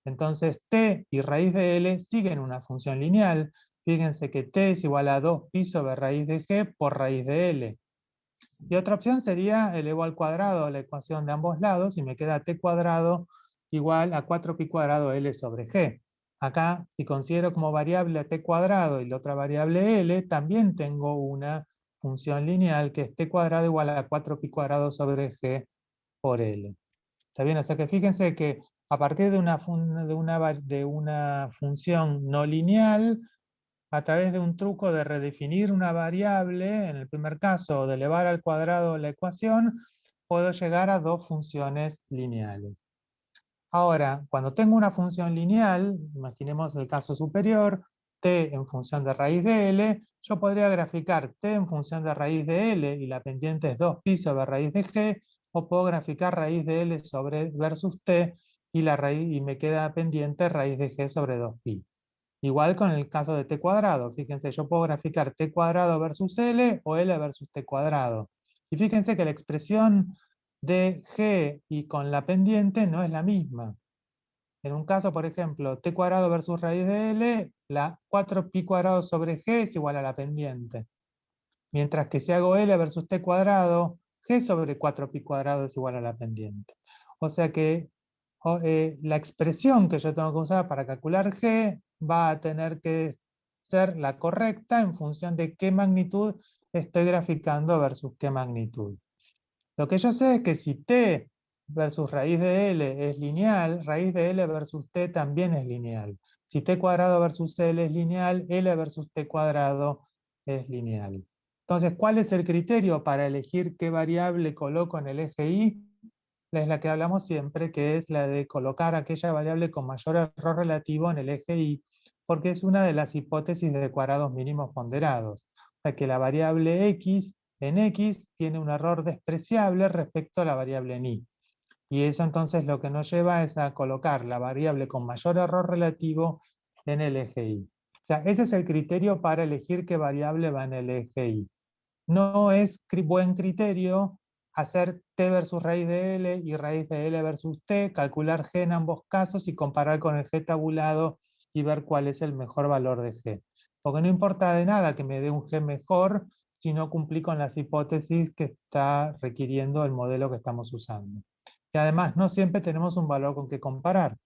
Entonces, t y raíz de L siguen una función lineal. Fíjense que t es igual a 2pi sobre raíz de G por raíz de L. Y otra opción sería elevo al cuadrado a la ecuación de ambos lados y me queda t cuadrado igual a 4pi cuadrado L sobre G. Acá, si considero como variable a t cuadrado y la otra variable L, también tengo una función lineal que es t cuadrado igual a 4pi cuadrado sobre G por L. ¿Está bien? O sea que fíjense que a partir de una función no lineal, a través de un truco de redefinir una variable, en el primer caso de elevar al cuadrado la ecuación, puedo llegar a dos funciones lineales. Ahora, cuando tengo una función lineal, imaginemos el caso superior, t en función de raíz de L, yo podría graficar t en función de raíz de L y la pendiente es 2pi sobre raíz de G, o puedo graficar raíz de L sobre versus t y, y me queda pendiente raíz de G sobre 2pi. Igual con el caso de t cuadrado. Fíjense, yo puedo graficar t cuadrado versus L o L versus t cuadrado. Y fíjense que la expresión de G y con la pendiente no es la misma. En un caso, por ejemplo, t cuadrado versus raíz de L, la 4pi cuadrado sobre G es igual a la pendiente. Mientras que si hago L versus t cuadrado, G sobre 4pi cuadrado es igual a la pendiente. O sea que la expresión que yo tengo que usar para calcular G va a tener que ser la correcta en función de qué magnitud estoy graficando versus qué magnitud. Lo que yo sé es que si t versus raíz de L es lineal, raíz de L versus t también es lineal. Si t cuadrado versus L es lineal, L versus t cuadrado es lineal. Entonces, ¿cuál es el criterio para elegir qué variable coloco en el eje Y? Es la que hablamos siempre, que es la de colocar aquella variable con mayor error relativo en el eje Y, porque es una de las hipótesis de cuadrados mínimos ponderados. O sea que la variable X en X tiene un error despreciable respecto a la variable en Y. Y eso entonces lo que nos lleva es a colocar la variable con mayor error relativo en el eje Y. O sea, ese es el criterio para elegir qué variable va en el eje Y. No es buen criterio hacer t versus raíz de L y raíz de L versus t, calcular G en ambos casos y comparar con el G tabulado y ver cuál es el mejor valor de G. Porque no importa de nada que me dé un G mejor si no cumplí con las hipótesis que está requiriendo el modelo que estamos usando. Y además no siempre tenemos un valor con que comparar.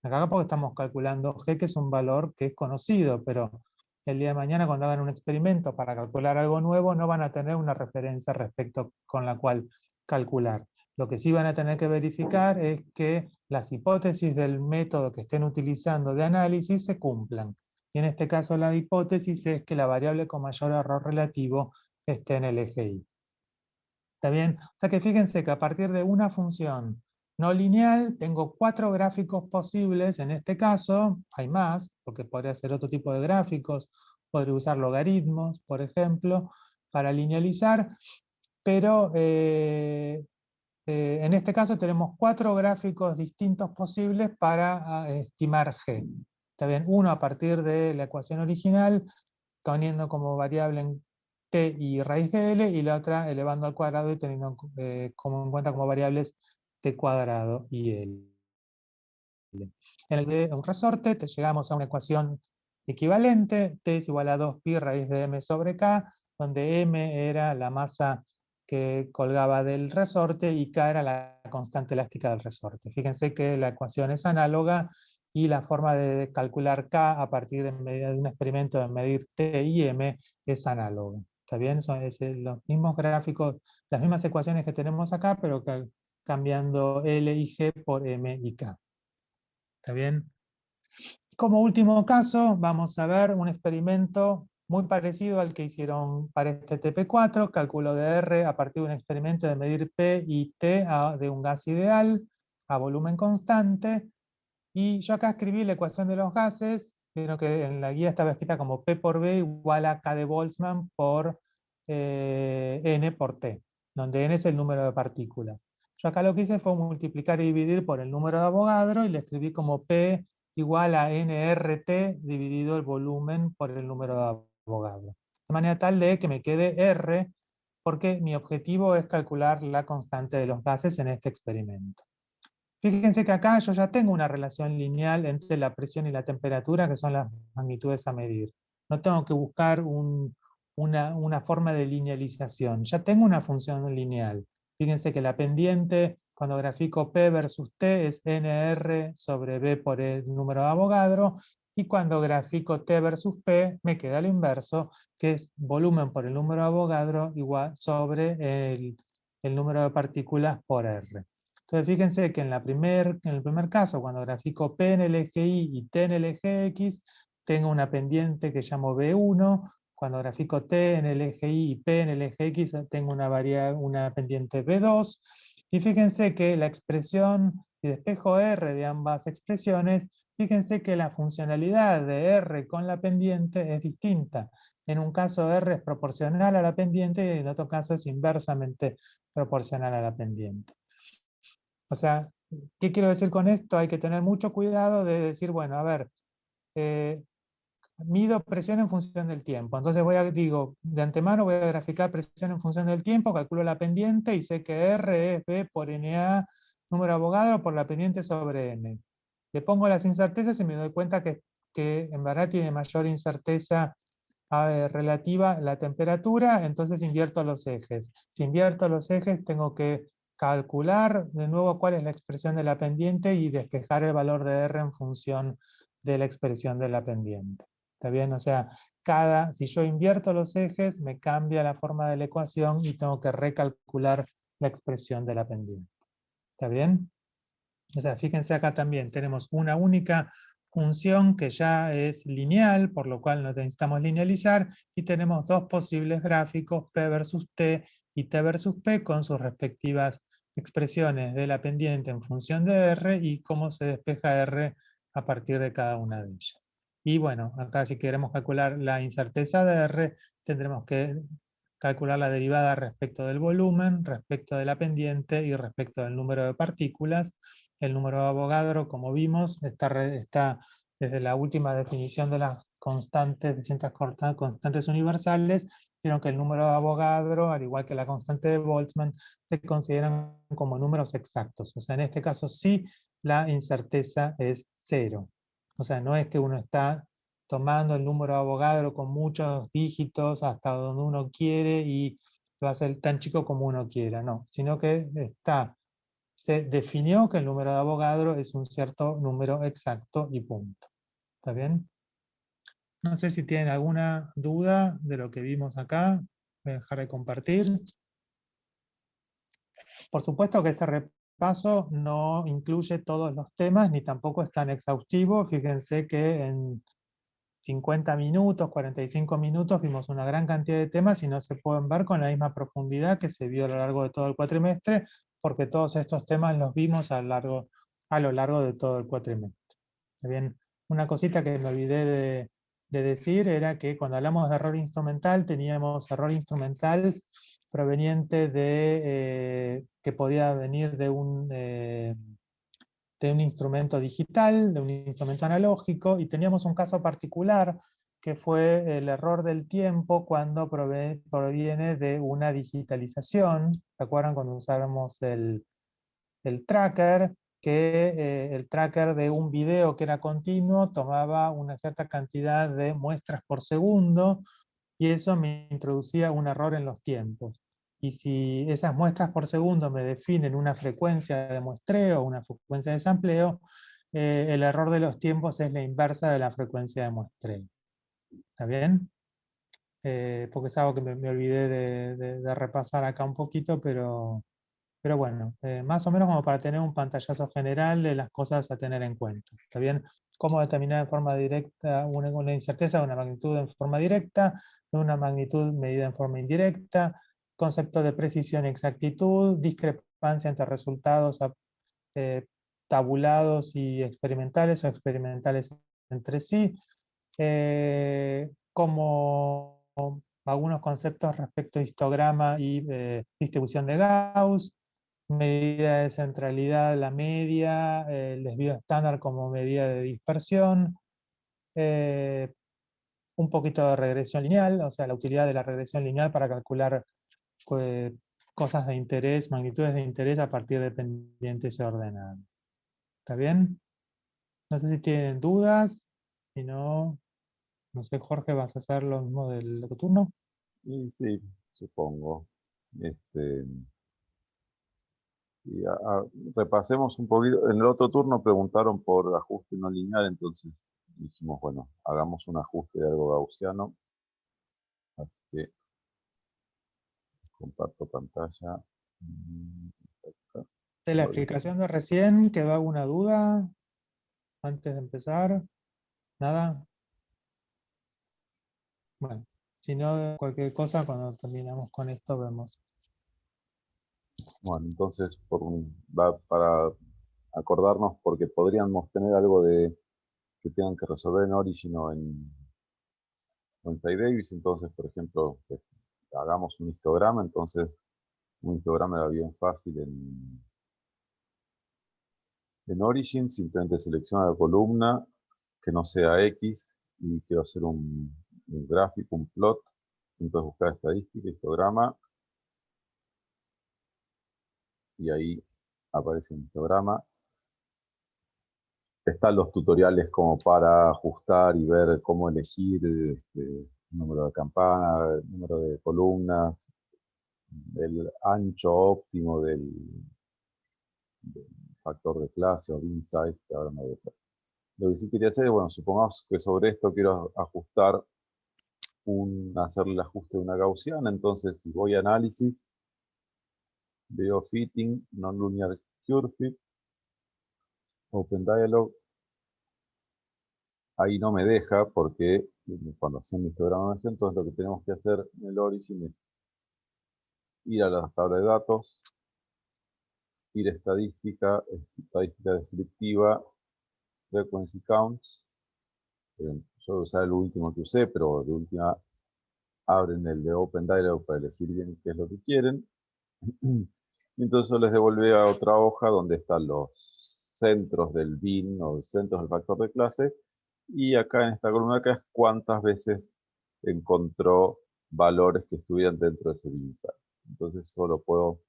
Acá porque estamos calculando G, que es un valor que es conocido, pero el día de mañana cuando hagan un experimento para calcular algo nuevo no van a tener una referencia respecto con la cual calcular. Lo que sí van a tener que verificar es que las hipótesis del método que estén utilizando de análisis se cumplan. Y en este caso la hipótesis es que la variable con mayor error relativo esté en el eje Y. ¿Está bien? O sea que fíjense que a partir de una función no lineal tengo 4 gráficos posibles. En este caso hay más, porque podría ser otro tipo de gráficos. Podría usar logaritmos, por ejemplo, para linealizar. Pero en este caso tenemos 4 gráficos distintos posibles para estimar G. ¿Está bien? Uno a partir de la ecuación original, teniendo como variable en t y raíz de L, y la otra elevando al cuadrado y teniendo en cuenta como variables t cuadrado y L. En el de un resorte te llegamos a una ecuación equivalente, t es igual a 2pi raíz de m sobre k, donde m era la masa que colgaba del resorte y k era la constante elástica del resorte. Fíjense que la ecuación es análoga y la forma de calcular k a partir de un experimento de medir t y m es análoga. ¿Está bien? Son los mismos gráficos, las mismas ecuaciones que tenemos acá, pero cambiando L y G por M y K. ¿Está bien? Como último caso, vamos a ver un experimento muy parecido al que hicieron para este TP4, cálculo de R a partir de un experimento de medir P y T de un gas ideal a volumen constante. Y yo acá escribí la ecuación de los gases, pero que en la guía estaba escrita como P por B igual a K de Boltzmann por N por T, donde N es el número de partículas. Yo acá lo que hice fue multiplicar y dividir por el número de Avogadro y le escribí como P igual a nRT dividido el volumen por el número de Avogadro. De manera tal de que me quede R, porque mi objetivo es calcular la constante de los gases en este experimento. Fíjense que acá yo ya tengo una relación lineal entre la presión y la temperatura, que son las magnitudes a medir. No tengo que buscar una forma de linealización. Ya tengo una función lineal. Fíjense que la pendiente, cuando grafico P versus T, es NR sobre B por el número de Avogadro, y cuando grafico T versus P, me queda lo inverso, que es volumen por el número de Avogadro igual sobre el número de partículas por R. Entonces fíjense que en el primer caso, cuando grafico P en el eje Y y T en el eje X, tengo una pendiente que llamo B1. Cuando grafico T en el eje Y y P en el eje X, tengo una pendiente B2. Y fíjense que la expresión Si despejo R de ambas expresiones, fíjense que la funcionalidad de R con la pendiente es distinta. En un caso R es proporcional a la pendiente y en otro caso es inversamente proporcional a la pendiente. O sea, ¿qué quiero decir con esto? Hay que tener mucho cuidado de decir, bueno, a ver, mido presión en función del tiempo. Entonces digo, de antemano voy a graficar presión en función del tiempo, calculo la pendiente y sé que R es B por NA, número de Avogadro, por la pendiente sobre N. Le pongo las incertezas y me doy cuenta que en verdad tiene mayor incerteza relativa la temperatura, entonces invierto los ejes. Si invierto los ejes, tengo que calcular de nuevo cuál es la expresión de la pendiente y despejar el valor de R en función de la expresión de la pendiente. ¿Está bien? O sea, si yo invierto los ejes, me cambia la forma de la ecuación y tengo que recalcular la expresión de la pendiente. ¿Está bien? O sea, fíjense acá también, tenemos una única función que ya es lineal, por lo cual no necesitamos linealizar, y tenemos dos posibles gráficos, P versus T y T versus P, con sus respectivas expresiones de la pendiente en función de R y cómo se despeja R a partir de cada una de ellas. Y bueno, acá si queremos calcular la incerteza de R, tendremos que calcular la derivada respecto del volumen, respecto de la pendiente y respecto del número de partículas. El número de Avogadro, como vimos, está desde la última definición de las constantes, distintas constantes universales, vieron que el número de Avogadro, al igual que la constante de Boltzmann, se consideran como números exactos. O sea, en este caso sí, la incerteza es 0. O sea, no es que uno está tomando el número de Avogadro con muchos dígitos hasta donde uno quiere y lo hace tan chico como uno quiera, no, sino que se definió que el número de Avogadro es un cierto número exacto y punto. ¿Está bien? No sé si tienen alguna duda de lo que vimos acá. Voy a dejar de compartir. Por supuesto que este repaso no incluye todos los temas, ni tampoco es tan exhaustivo. Fíjense que en 50 minutos, 45 minutos, vimos una gran cantidad de temas y no se pueden ver con la misma profundidad que se vio a lo largo de todo el cuatrimestre, porque todos estos temas los vimos a lo largo de todo el cuatrimestre. Bien, una cosita que me olvidé de decir era que cuando hablamos de error instrumental, teníamos error instrumental proveniente que podía venir de un instrumento digital, de un instrumento analógico, y teníamos un caso particular que fue el error del tiempo cuando proviene de una digitalización. ¿Se acuerdan cuando usábamos el tracker? Que el tracker de un video que era continuo tomaba una cierta cantidad de muestras por segundo, y eso me introducía un error en los tiempos. Y si esas muestras por segundo me definen una frecuencia de muestreo, una frecuencia de sampleo, el error de los tiempos es la inversa de la frecuencia de muestreo. ¿Está bien? Porque es algo que me olvidé de repasar acá un poquito, pero bueno, más o menos como para tener un pantallazo general de las cosas a tener en cuenta. ¿Está bien? Cómo determinar en forma directa una incerteza de una magnitud en forma directa, de una magnitud medida en forma indirecta, concepto de precisión y exactitud, discrepancia entre resultados eh, tabulados y experimentales o experimentales entre sí, como algunos conceptos respecto a histograma y distribución de Gauss, medida de centralidad, la media, el desvío estándar como medida de dispersión, un poquito de regresión lineal, o sea, la utilidad de la regresión lineal para calcular eh, cosas de interés, magnitudes de interés a partir de pendientes ordenadas. ¿Está bien? No sé si tienen dudas, si no, no sé, Jorge, ¿vas a hacer lo mismo del otro turno? Y sí, supongo. Este, y repasemos un poquito. En el otro turno preguntaron por ajuste no lineal, entonces dijimos, bueno, hagamos un ajuste de algo gaussiano. Así que comparto pantalla. Acá. De la explicación de recién, ¿quedó alguna duda antes de empezar? ¿Nada? Bueno, si no, cualquier cosa, cuando terminamos con esto, vemos. Bueno, entonces va para acordarnos porque podríamos tener algo de que tengan que resolver en Origin o en Site Davis. Entonces, por ejemplo, hagamos un histograma. Entonces, un histograma era bien fácil en Origin. Simplemente selecciona la columna que no sea X y quiero hacer un gráfico, un plot. Entonces buscar estadística, histograma, y ahí aparece un histograma. Están los tutoriales como para ajustar y ver cómo elegir número de campana, número de columnas, el ancho óptimo del factor de clase o bin size, que ahora no debe ser. Lo que sí quería hacer es, bueno, supongamos que sobre esto quiero ajustar hacer el ajuste de una gaussiana. Entonces, si voy a análisis, veo fitting, non-linear curve fit, open dialog, ahí no me deja porque cuando hacen mi histograma, entonces lo que tenemos que hacer en el Origin es ir a la tabla de datos, ir a estadística descriptiva, frequency counts. Yo voy a usar el último que usé, pero de última abren el de Open Dialog para elegir bien qué es lo que quieren. Y entonces les devuelve a otra hoja donde están los centros del bin o centros del factor de clase. Y acá en esta columna acá es cuántas veces encontró valores que estuvieran dentro de ese bin size. Entonces solo puedo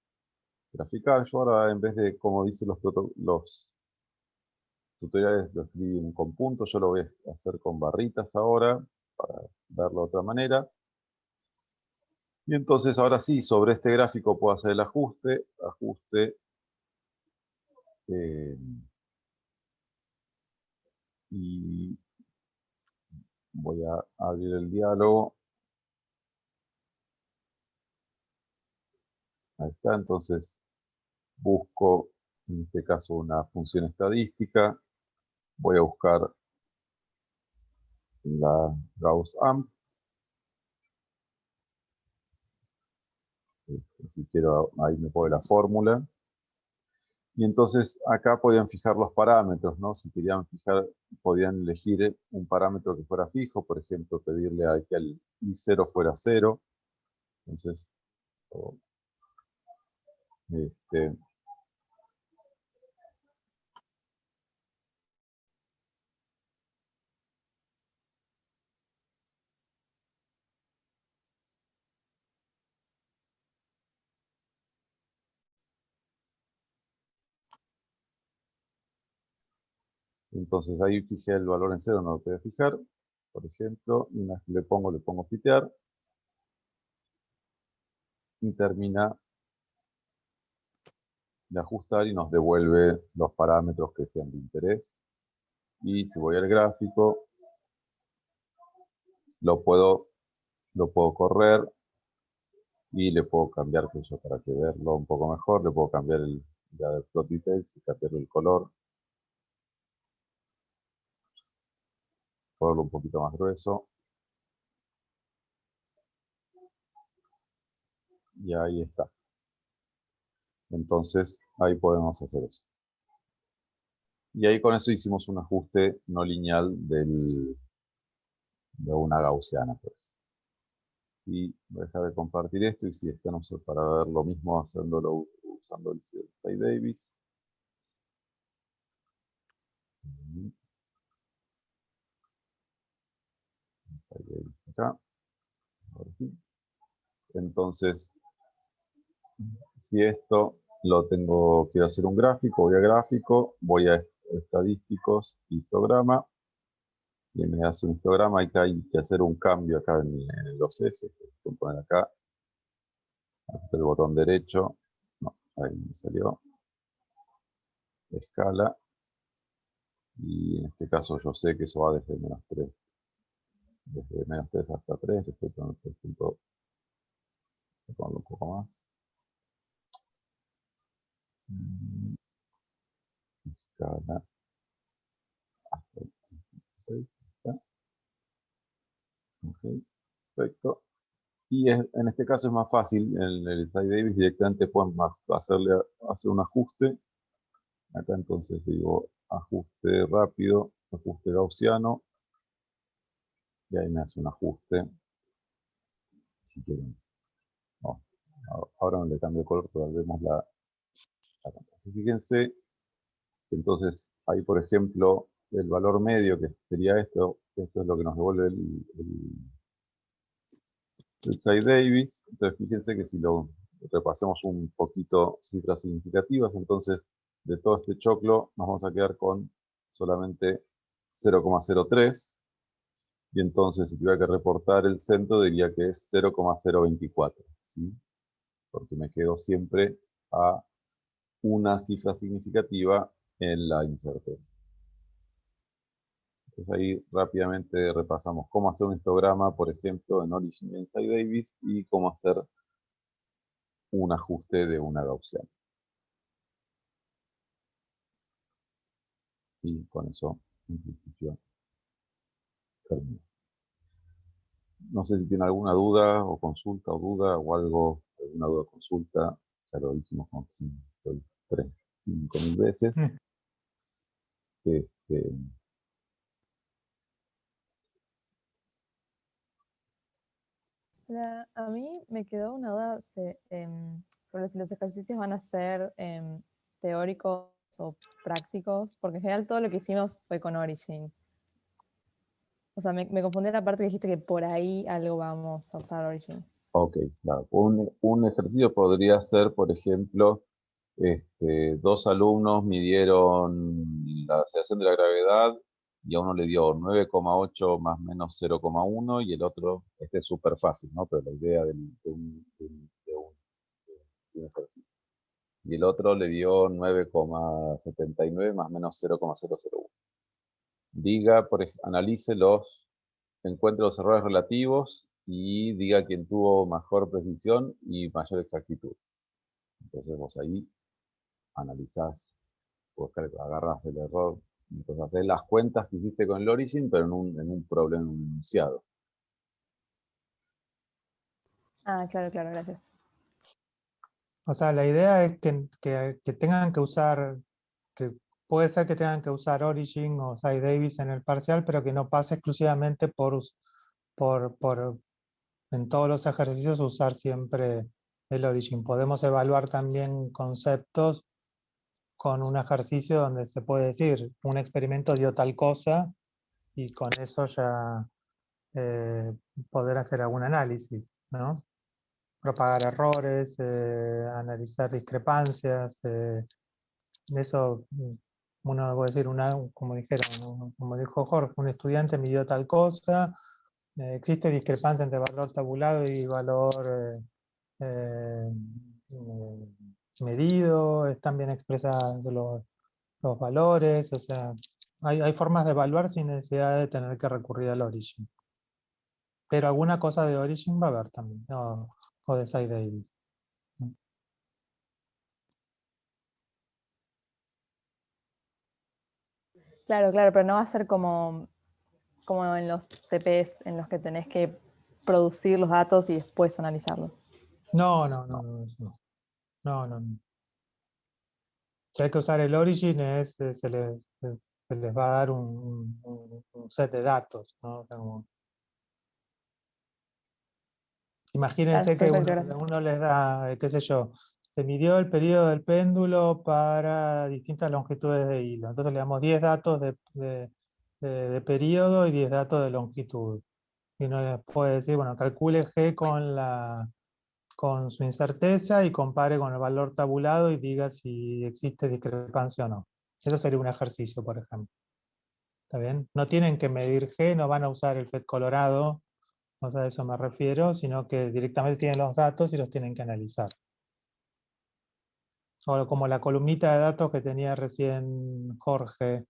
graficar. Yo ahora, en vez de, como dicen los tutoriales, lo escriben con puntos, yo lo voy a hacer con barritas ahora, para verlo de otra manera. Y entonces ahora sí, sobre este gráfico puedo hacer el ajuste, y voy a abrir el diálogo. Ahí está. Entonces busco, en este caso, una función estadística. Voy a buscar la Gauss-Amp. Si quiero, ahí me pone la fórmula. Y entonces acá podían fijar los parámetros, ¿no? Si querían fijar, podían elegir un parámetro que fuera fijo, por ejemplo, pedirle a que el I0 fuera 0. Entonces, entonces ahí fijé el valor en 0, no lo podía fijar. Por ejemplo, y una vez que le pongo fitear, y termina de ajustar y nos devuelve los parámetros que sean de interés. Y si voy al gráfico, lo puedo correr y le puedo cambiar, que yo, para que verlo un poco mejor, le puedo cambiar el plot details y cambiarle el color, ponerlo un poquito más grueso. Y ahí está. Entonces, ahí podemos hacer eso. Y ahí con eso hicimos un ajuste no lineal de una gaussiana. Pues. Y voy a dejar de compartir esto, y si están para ver lo mismo haciéndolo usando el Site Davis. Site Davis acá. Ahora sí. Entonces, si esto lo tengo, quiero hacer un gráfico, voy a gráfico, voy a estadísticos, histograma, y me hace un histograma. Y hay que hacer un cambio acá en los ejes. Voy a poner acá, el botón derecho, no, ahí me salió, escala, y en este caso yo sé que eso va desde -3, hasta 3, estoy con el 3. Voy a ponerlo un poco más. Escala hasta 6, ok, perfecto. Y en este caso es más fácil, en el Site Davis directamente pueden hacer un ajuste Acá entonces digo ajuste rápido, ajuste gaussiano, y ahí me hace un ajuste, si quieren. No, ahora no le cambio de color, pero vemos la pantalla. Fíjense, entonces ahí por ejemplo, el valor medio que sería esto es lo que nos devuelve el Side-Davis. Entonces fíjense que si lo repasemos un poquito cifras significativas, entonces de todo este choclo nos vamos a quedar con solamente 0,03, y entonces si tuviera que reportar el centro diría que es 0,024, ¿sí? Porque me quedo siempre a una cifra significativa en la incerteza. Entonces ahí rápidamente repasamos cómo hacer un histograma, por ejemplo, en Origin y en Side-Davis, y cómo hacer un ajuste de una gaussiana. Y con eso, en principio, termino. No sé si tiene alguna duda o consulta o duda o algo, alguna duda o consulta. Ya lo dijimos como 5.000 veces. Este, A mí me quedó una duda sobre si los ejercicios van a ser teóricos o prácticos, porque en general todo lo que hicimos fue con Origin. O sea, me confundí la parte que dijiste que por ahí algo vamos a usar Origin. ok, claro. Un ejercicio podría ser, por ejemplo, dos alumnos midieron la aceleración de la gravedad y a uno le dio 9,8 más menos 0,1 y el otro, este es súper fácil, ¿no? Pero la idea de un ejercicio. Y el otro le dio 9,79 más menos 0,001. Diga, analice encuentre los errores relativos y diga quién tuvo mejor precisión y mayor exactitud. Entonces vos ahí analizás, agarras el error, entonces haces las cuentas que hiciste con el Origin, pero en un problema, en un enunciado. Ah, claro, claro, gracias. O sea, la idea es que tengan que usar, que puede ser que tengan que usar Origin o Side-Davis en el parcial, pero que no pase exclusivamente por en todos los ejercicios usar siempre el Origin. Podemos evaluar también conceptos con un ejercicio donde se puede decir, un experimento dio tal cosa, y con eso ya poder hacer algún análisis, ¿no? Propagar errores, analizar discrepancias, eso uno puede decir, como dijeron, como dijo Jorge, un estudiante midió tal cosa, existe discrepancia entre valor tabulado y valor eh, medido, están bien expresados los valores, o sea, hay formas de evaluar sin necesidad de tener que recurrir al Origin. Pero alguna cosa de Origin va a haber también, ¿no? O de Side-Davis. Claro, claro, pero no va a ser como en los TPs en los que tenés que producir los datos y después analizarlos. No. No. Si hay que usar el Origin, se les va a dar un set de datos, ¿no? O sea, imagínense Claro, que perfecto, gracias. uno les da, qué sé yo, se midió el periodo del péndulo para distintas longitudes de hilo. Entonces le damos 10 datos de periodo y 10 datos de longitud. Y uno les puede decir, bueno, calcule G con su incerteza y compare con el valor tabulado y diga si existe discrepancia o no. Eso sería un ejercicio, por ejemplo. ¿Está bien? No tienen que medir G, no van a usar el FET colorado, o sea, a eso me refiero, sino que directamente tienen los datos y los tienen que analizar. O como la columnita de datos que tenía recién Jorge,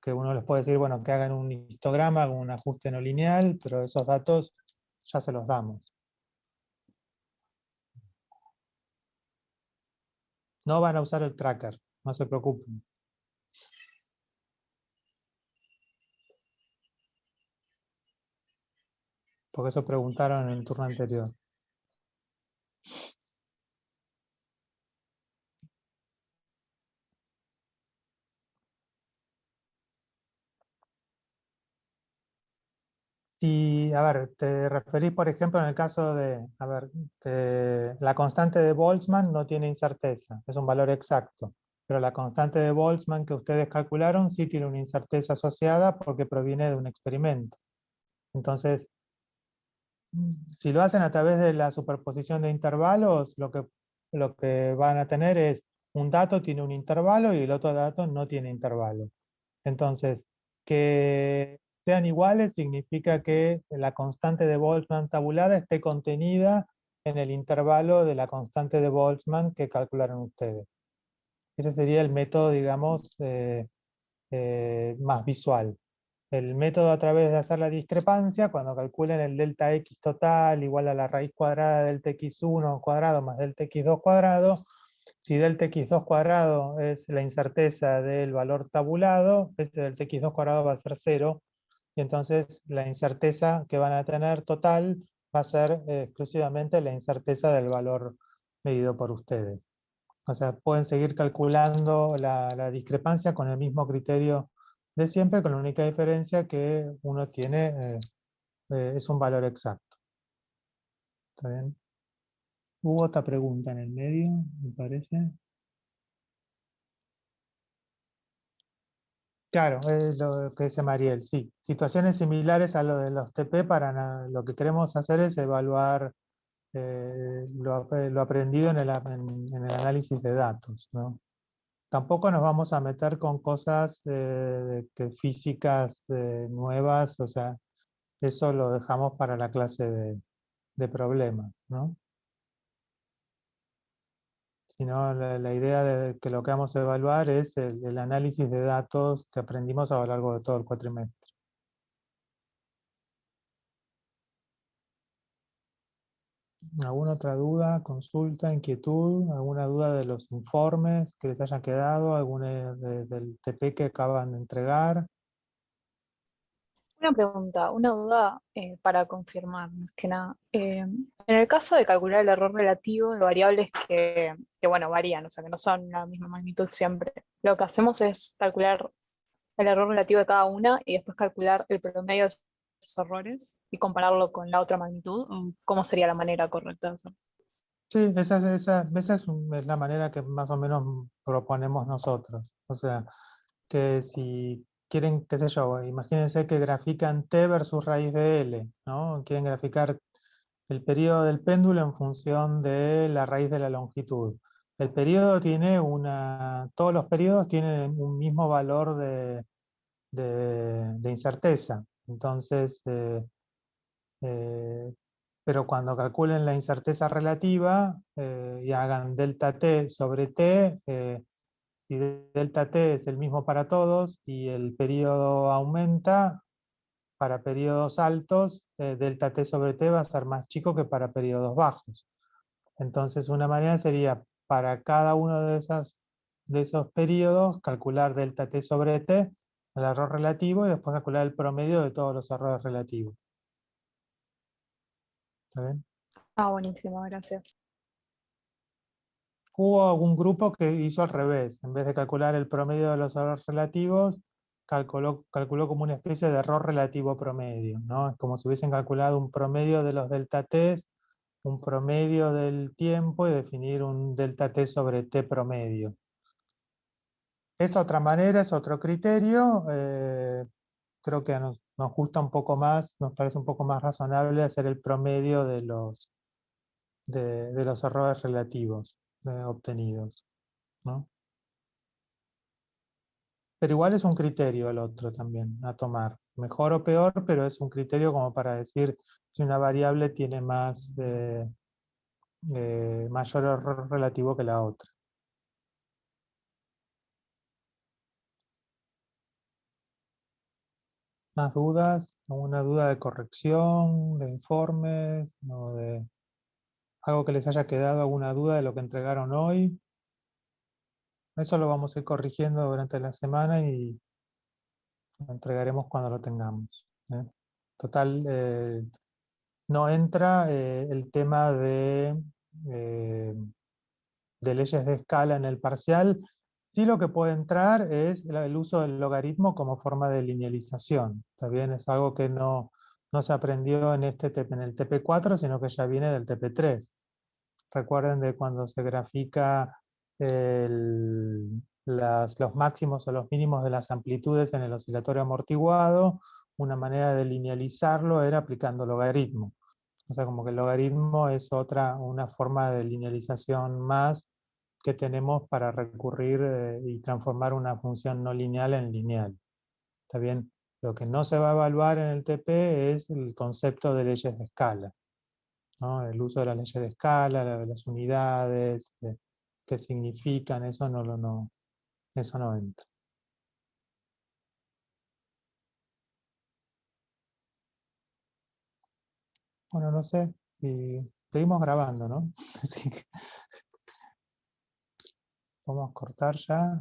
que uno les puede decir, bueno, que hagan un histograma con un ajuste no lineal, pero esos datos ya se los damos. No van a usar el tracker, no se preocupen. Porque eso preguntaron en el turno anterior. Si, a ver, te referís, por ejemplo, en el caso de, a ver, que la constante de Boltzmann no tiene incerteza, es un valor exacto, pero la constante de Boltzmann que ustedes calcularon sí tiene una incerteza asociada porque proviene de un experimento. Entonces, si lo hacen a través de la superposición de intervalos, lo que van a tener es un dato tiene un intervalo y el otro dato no tiene intervalo. Entonces, que sean iguales significa que la constante de Boltzmann tabulada esté contenida en el intervalo de la constante de Boltzmann que calcularon ustedes. Ese sería el método, digamos, más visual. El método a través de hacer la discrepancia, cuando calculen el delta x total igual a la raíz cuadrada del delta x1 cuadrado más delta x2 cuadrado, si delta x2 cuadrado es la incerteza del valor tabulado, este delta x2 cuadrado va a ser 0, y entonces la incerteza que van a tener total va a ser exclusivamente la incerteza del valor medido por ustedes. O sea, pueden seguir calculando la discrepancia con el mismo criterio de siempre, con la única diferencia que uno tiene, es un valor exacto. ¿Está bien? Hubo otra pregunta en el medio, me parece. Claro, es lo que dice Mariel, sí. Situaciones similares a lo de los TP, lo que queremos hacer es evaluar lo aprendido en el análisis de datos, ¿no? Tampoco nos vamos a meter con cosas físicas nuevas, o sea, eso lo dejamos para la clase de problemas, ¿no? Sino la idea de que lo que vamos a evaluar es el análisis de datos que aprendimos a lo largo de todo el cuatrimestre. ¿Alguna otra duda, consulta, inquietud? ¿Alguna duda de los informes que les hayan quedado? ¿Alguna del TP que acaban de entregar? Una pregunta, una duda para confirmar, más que nada. En el caso de calcular el error relativo de variables bueno, varían, o sea, que no son la misma magnitud siempre, lo que hacemos es calcular el error relativo de cada una y después calcular el promedio de esos errores y compararlo con la otra magnitud. ¿O ¿cómo sería la manera correcta de hacerlo? Sí, esa es la manera que más o menos proponemos nosotros. O sea, que si quieren, qué sé yo, imagínense que grafican t versus raíz de L, ¿no? Quieren graficar el periodo del péndulo en función de la raíz de la longitud. El periodo tiene todos los periodos tienen un mismo valor de incerteza. Entonces, eh, pero cuando calculen la incerteza relativa y hagan delta t sobre t, si delta t es el mismo para todos y el periodo aumenta, para periodos altos, delta t sobre t va a ser más chico que para periodos bajos. Entonces, una manera sería para cada uno de esos periodos calcular delta t sobre t, el error relativo, y después calcular el promedio de todos los errores relativos. ¿Está bien? Ah, buenísimo, gracias. Hubo algún grupo que hizo al revés. En vez de calcular el promedio de los errores relativos, calculó como una especie de error relativo promedio, ¿no? Es como si hubiesen calculado un promedio de los delta t, un promedio del tiempo y definir un delta t sobre t promedio. Es otra manera, es otro criterio. Creo que nos gusta un poco más, nos parece un poco más razonable hacer el promedio de los errores relativos obtenidos, ¿no? Pero igual es un criterio el otro también a tomar. Mejor o peor, pero es un criterio como para decir si una variable tiene mayor error relativo que la otra. ¿Más dudas? ¿Alguna duda de corrección, de informes, o de algo que les haya quedado, alguna duda de lo que entregaron hoy? Eso lo vamos a ir corrigiendo durante la semana y lo entregaremos cuando lo tengamos, ¿eh? Total, no entra el tema eh, de leyes de escala en el parcial. Sí, lo que puede entrar es el uso del logaritmo como forma de linealización. También es algo que no no se aprendió en, en el TP4, sino que ya viene del TP3. Recuerden de cuando se grafica los máximos o los mínimos de las amplitudes en el oscilatorio amortiguado, una manera de linealizarlo era aplicando logaritmo. O sea, como que el logaritmo es una forma de linealización más que tenemos para recurrir y transformar una función no lineal en lineal. ¿Está bien? Lo que no se va a evaluar en el TP es el concepto de leyes de escala, ¿no? El uso de las leyes de escala, de las unidades, qué significan, eso no entra. Bueno, no sé, si seguimos grabando, ¿no? Así que vamos a cortar ya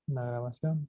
la grabación.